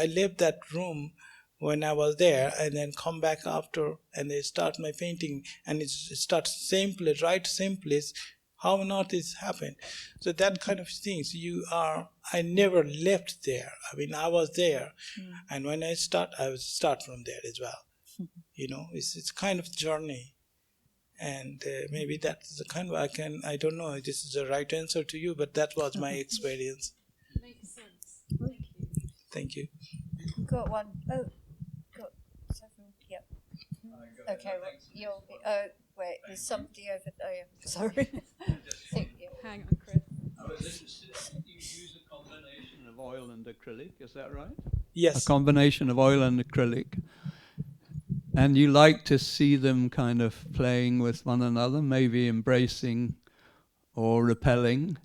left that room when I was there, and then come back after, and they start my painting, and it starts same place, right, same place. How on earth this happened? So that kind of things, I never left there. I mean, I was there, and when I start from there as well. It's kind of journey, and maybe that's the kind of I don't know if this is the right answer to you, but that was my experience. Makes sense. Thank you. Got one. Oh, got several. Yep. Okay. Well, wait. There's somebody over there. Oh, yeah. Sorry. Hang on, Chris. I was interested. You use a combination of oil and acrylic. Is that right? Yes. A combination of oil and acrylic. And you like to see them kind of playing with one another, maybe embracing or repelling.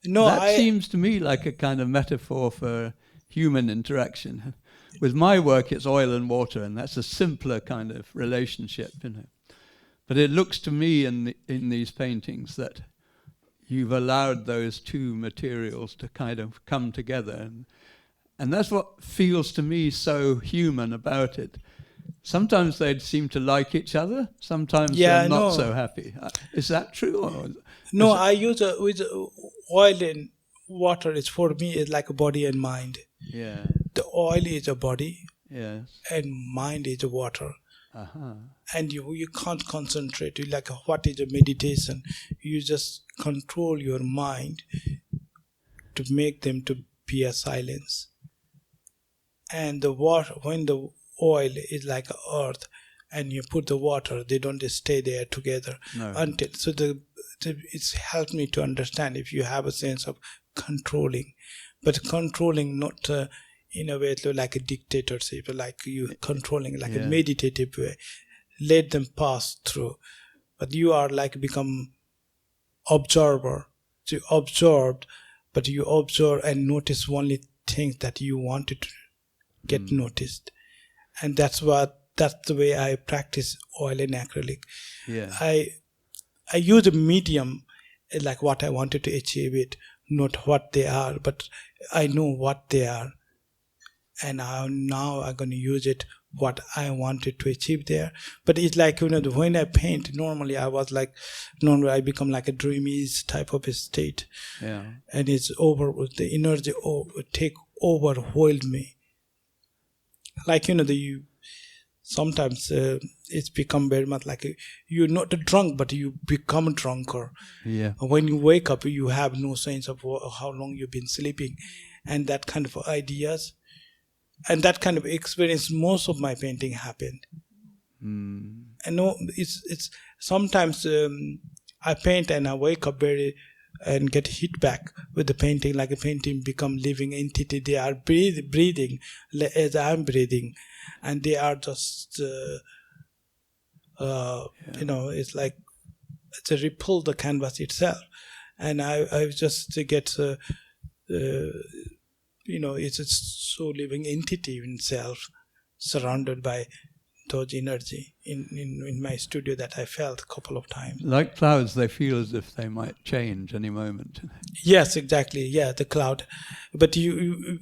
No, that seems to me like a kind of metaphor for human interaction. With my work, it's oil and water, and that's a simpler kind of relationship, But it looks to me in these paintings that you've allowed those two materials to kind of come together. And that's what feels to me so human about it. Sometimes they'd seem to like each other, sometimes Yeah, they're not no. so happy. Is that true? Or No, is it- I use with oil and water. Is for me is like a body and mind. Yeah, The oil is a body, yes. and mind is a water. Uh-huh. And you can't concentrate. You like what is a meditation? You just control your mind to make them to be a silence. And the water, when the oil is like earth, and you put the water, they don't stay there together No. until. So it's helped me to understand if you have a sense of controlling, but controlling not in a way like a dictatorship, like you controlling like a Yeah. meditative way. Let them pass through, but you are like become observer. So you observed, but you observe and notice only things that you wanted to get noticed, and that's the way I practice oil and acrylic. Yeah. I use a medium like what I wanted to achieve it, not what they are, but I know what they are, and now I'm going to use it what I wanted to achieve there. But it's like, when I paint, normally I become like a dreamy type of a state, Yeah. and it's over with the energy take overwhelmed me. Like, sometimes it's become very much like you're not drunk, but you become drunker. Yeah. When you wake up, you have no sense of how long you've been sleeping, and that kind of ideas, and that kind of experience. Most of my painting happened. I know it's sometimes I paint and I wake up and get hit back with the painting, like a painting become living entity. They are breathing as I'm breathing, and they are just it's like it's a repel the canvas itself, and I just get it's a so living entity in itself, surrounded by those energy in my studio that I felt a couple of times. Like clouds, they feel as if they might change any moment. Yes, exactly. Yeah, the cloud. But you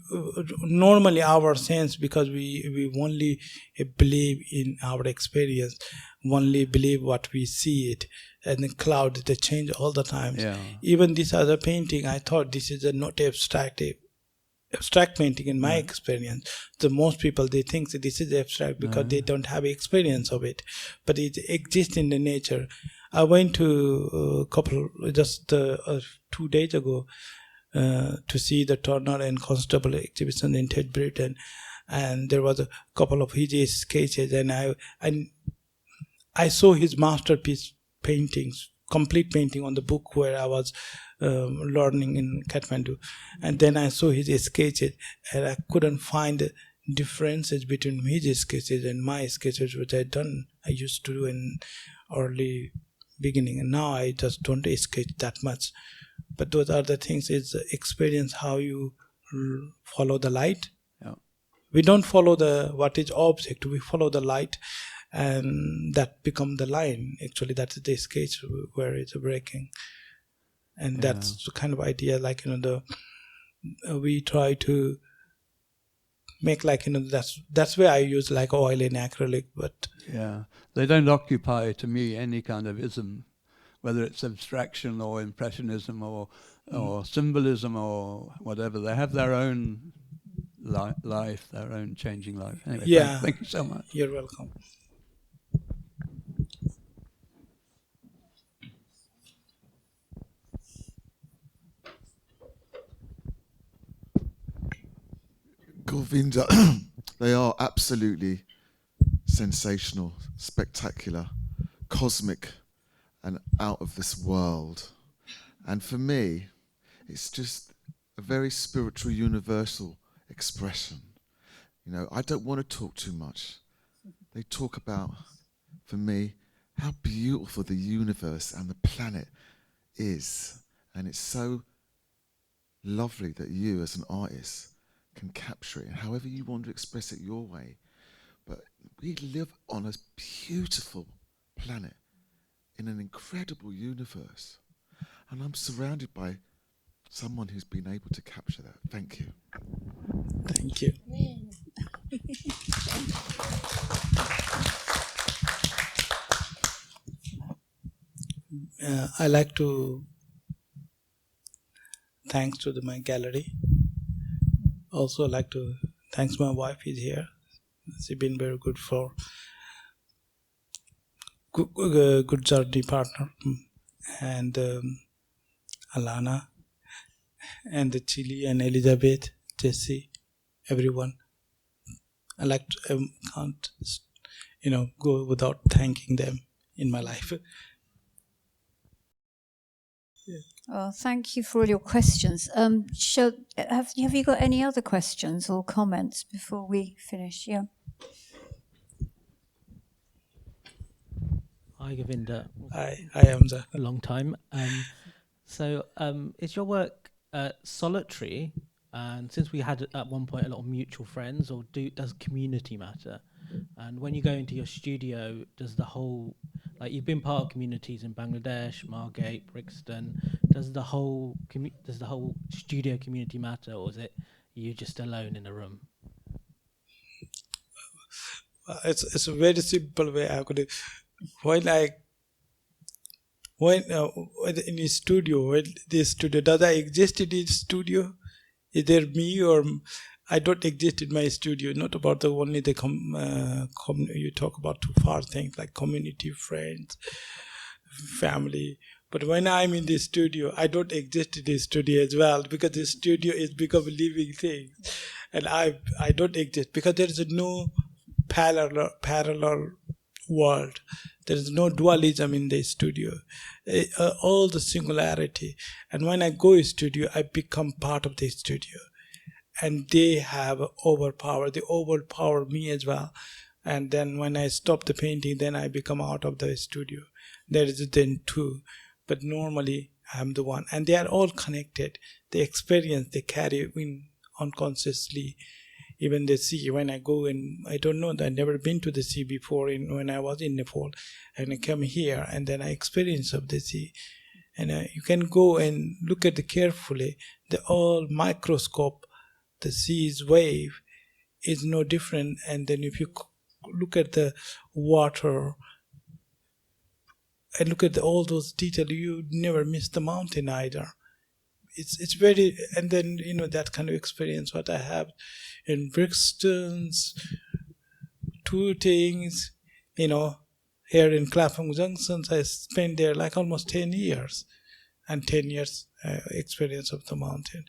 normally our sense, because we only believe in our experience, only believe what we see it, and the cloud they change all the time. Yeah. Even this other painting, I thought this is a not abstract painting in my experience. So most people, they think that this is abstract because they don't have experience of it, but it exists in the nature. I went to just 2 days ago to see the Turner and Constable exhibition in Ted Britain, and there was a couple of his sketches, and I saw his masterpiece paintings, complete painting on the book where I was learning in Kathmandu, and then I saw his sketches, and I couldn't find the differences between his sketches and my sketches, which I used to do in early beginning, and now I just don't sketch that much. But those are the things, is experience how you follow the light. Yeah. We don't follow what is object, we follow the light, and that become the line. Actually, that's the sketch where it's breaking, and that's the kind of idea. Like, we try to make like, that's where I use like oil and acrylic. But Yeah. They don't occupy, to me, any kind of ism, whether it's abstraction or impressionism or symbolism or whatever. They have their own life, their own changing life. Anyway, yeah, thank you so much. you're welcome. Govinda, they are absolutely sensational, spectacular, cosmic, and out of this world. And for me, it's just a very spiritual, universal expression. I don't want to talk too much. They talk about, for me, how beautiful the universe and the planet is. And it's so lovely that you, as an artist, can capture it however you want to express it your way. But we live on a beautiful planet in an incredible universe. And I'm surrounded by someone who's been able to capture that. Thank you. Thank you. I like to thanks to my gallery. Also, I like to thanks my wife is here. She's been very good for good journey partner, and Alana, and the Chili and Elizabeth, Jessie, everyone. I like to, can't go without thanking them in my life. Well, thank you for all your questions. Have you got any other questions or comments before we finish? Yeah. Hi, Govinda. I am the A long time. So, is your work solitary? And since we had at one point a lot of mutual friends, or does community matter? And when you go into your studio, does the whole, like you've been part of communities in Bangladesh, Margate, Brixton, does the whole studio community matter, or is it you just alone in a room? it's a very simple way I could. When in a studio, when this studio, does I exist in this studio? Is there me, or I don't exist in my studio? Not about the only the you talk about too far things like community, friends, family. But when I'm in the studio, I don't exist in the studio as well, because the studio is become a living thing, and I don't exist because there is no parallel world. There is no dualism in the studio. All the singularity. And when I go to studio, I become part of the studio. And they have overpower. They overpower me as well. And then when I stop the painting, then I become out of the studio. There is then two. But normally, I'm the one. And they are all connected. The experience they carry in unconsciously. Even the sea, when I go in, I don't know, I've never been to the sea before when I was in Nepal. And I come here and then I experience of the sea. And you can go and look at it carefully. The all microscope, the sea's wave is no different. And then if you look at the water and look at all those details, you never miss the mountain either. It's very, and then that kind of experience what I have in Brixton's, two things, here in Clapham Junction, I spent there like almost 10 years, and 10 years experience of the mountain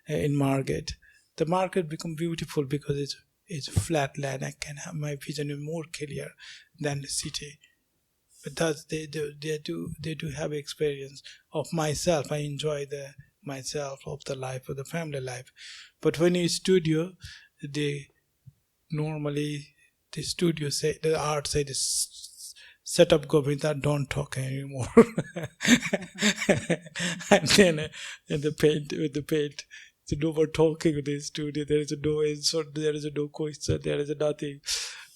in Margate. The Margate become beautiful because it's flat land. I can have my vision more clear than the city. But they do have experience of myself. I enjoy the myself of the life of the family life. But when you studio, normally the studio say, the art say this, set up Govinda, don't talk anymore. And then with the paint, so no more talking in the studio. There is no answer, there is no question, there is nothing.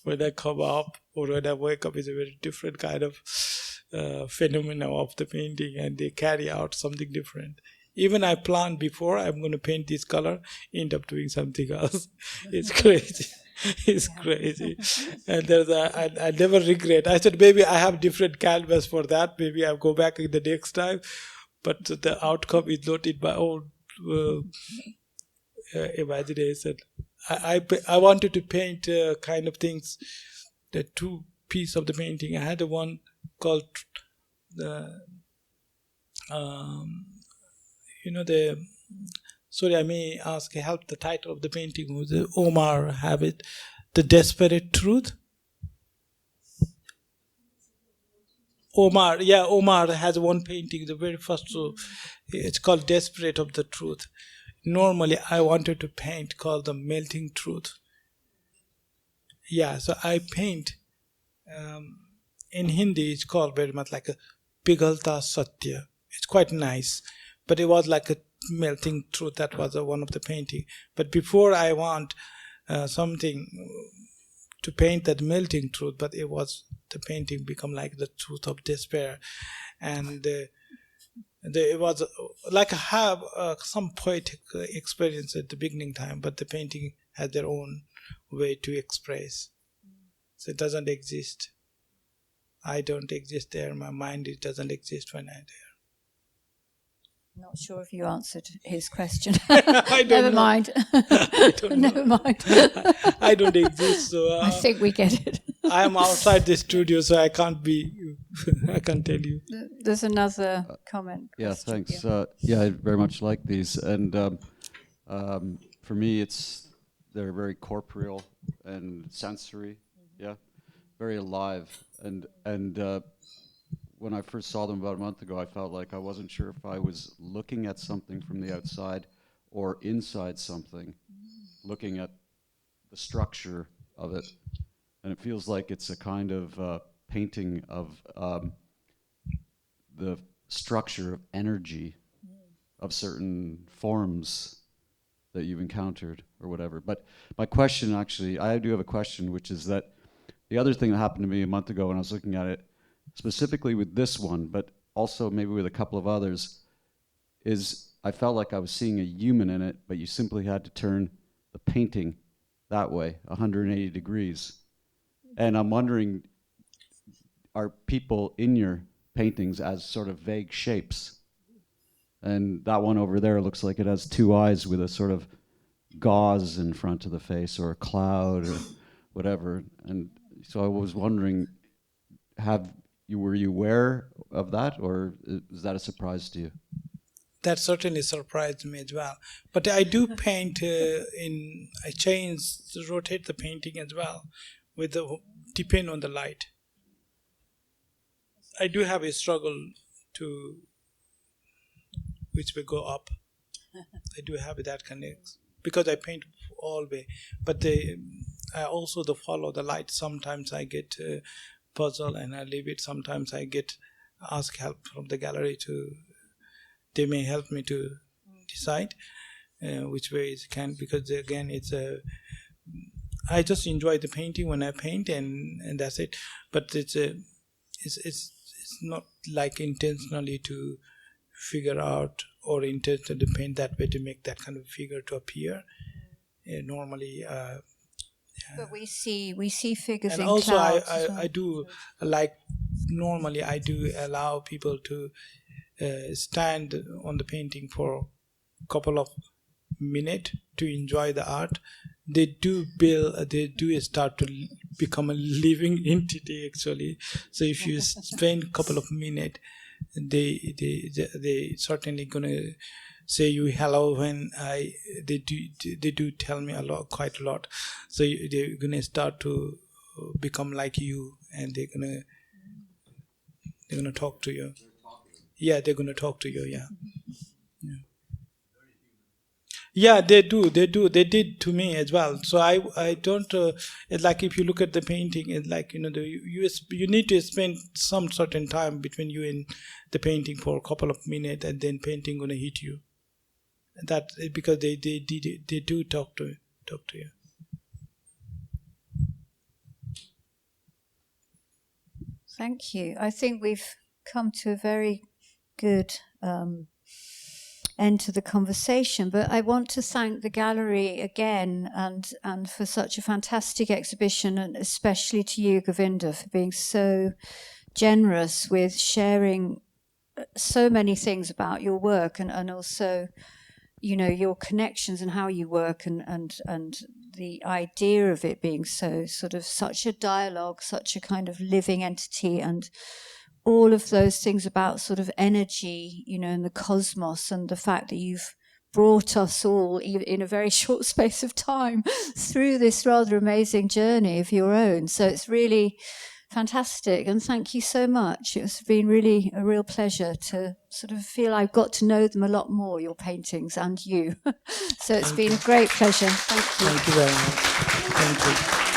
When I come up or when I wake up, it's a very different kind of phenomena of the painting, and they carry out something different. Even I planned before, I'm going to paint this color, end up doing something else. It's crazy. It's crazy. And I never regret. I said, maybe I have different canvas for that. Maybe I'll go back in the next time. But the outcome is not in my own imagination. I wanted to paint kind of things, the two piece of the painting. I had one called sorry, I may ask help. The title of the painting was Omar have it, The Desperate Truth. Omar has one painting, the very first, so it's called Desperate of the Truth. Normally I wanted to paint called The Melting Truth. Yeah, so I paint in Hindi it's called very much like a Pigalta Satya. It's quite nice, but it was like a melting truth. That was one of the painting. But before I want something to paint that melting truth, but it was the painting become like the truth of despair. And It was like I have some poetic experience at the beginning time, but the painting has their own way to express. So it doesn't exist. I don't exist there. My mind, it doesn't exist when I'm there. Not sure if you answered his question. I don't Never know. mind. I don't know. Never mind. I don't exist, so I think we get it. I am outside the studio, so I can't be. I can't tell you. There's another comment. Yeah, question. thanks. I very much like these, and for me, they're very corporeal and sensory. Yeah, very alive, and when I first saw them about a month ago, I felt like I wasn't sure if I was looking at something from the outside or inside something, looking at the structure of it. And it feels like it's a kind of painting of the structure of energy of certain forms that you've encountered or whatever. But my question, actually, I do have a question, which is that the other thing that happened to me a month ago when I was looking at it, specifically with this one, but also maybe with a couple of others, is I felt like I was seeing a human in it, but you simply had to turn the painting that way, 180 degrees. And I'm wondering, are people in your paintings as sort of vague shapes? And that one over there looks like it has two eyes with a sort of gauze in front of the face, or a cloud, or whatever. And so I was wondering, were you aware of that, or is that a surprise to you? That certainly surprised me as well. But I do paint I rotate the painting as well, depend on the light. I do have a struggle to which way go up. I do have that kind of, because I paint all way. But I also follow the light. Sometimes I get puzzle and I leave it. Sometimes I ask help from the gallery they may help me to decide which way it can, because again I just enjoy the painting when I paint, and that's it. But it's not like intentionally to figure out or intentionally paint that way to make that kind of figure to appear. Normally. But we see figures And in also clouds. I do, like, normally I do allow people to stand on the painting for a couple of minutes to enjoy the art. They do start to become a living entity, actually. So if you spend a couple of minutes, they certainly gonna say you hello when they do tell me quite a lot. So they're gonna start to become like you, and they're gonna talk to you. Yeah, they're gonna talk to you. Yeah. Yeah, they do. They did to me as well. So I don't. It's like if you look at the painting, it's like, you need to spend some certain time between you and the painting for a couple of minutes, and then painting gonna hit you. That because they do talk to you. Thank you. I think we've come to a very good end to the conversation, but I want to thank the gallery again and for such a fantastic exhibition, and especially to you, Govinda, for being so generous with sharing so many things about your work, and also, your connections and how you work, and the idea of it being so sort of such a dialogue, such a kind of living entity, and all of those things about sort of energy, in the cosmos, and the fact that you've brought us all in a very short space of time through this rather amazing journey of your own. So it's really fantastic, and thank you so much. It's been really a real pleasure to sort of feel I've got to know them a lot more, your paintings and you. So it's been a great pleasure. Thank you. Thank you very much. Thank you.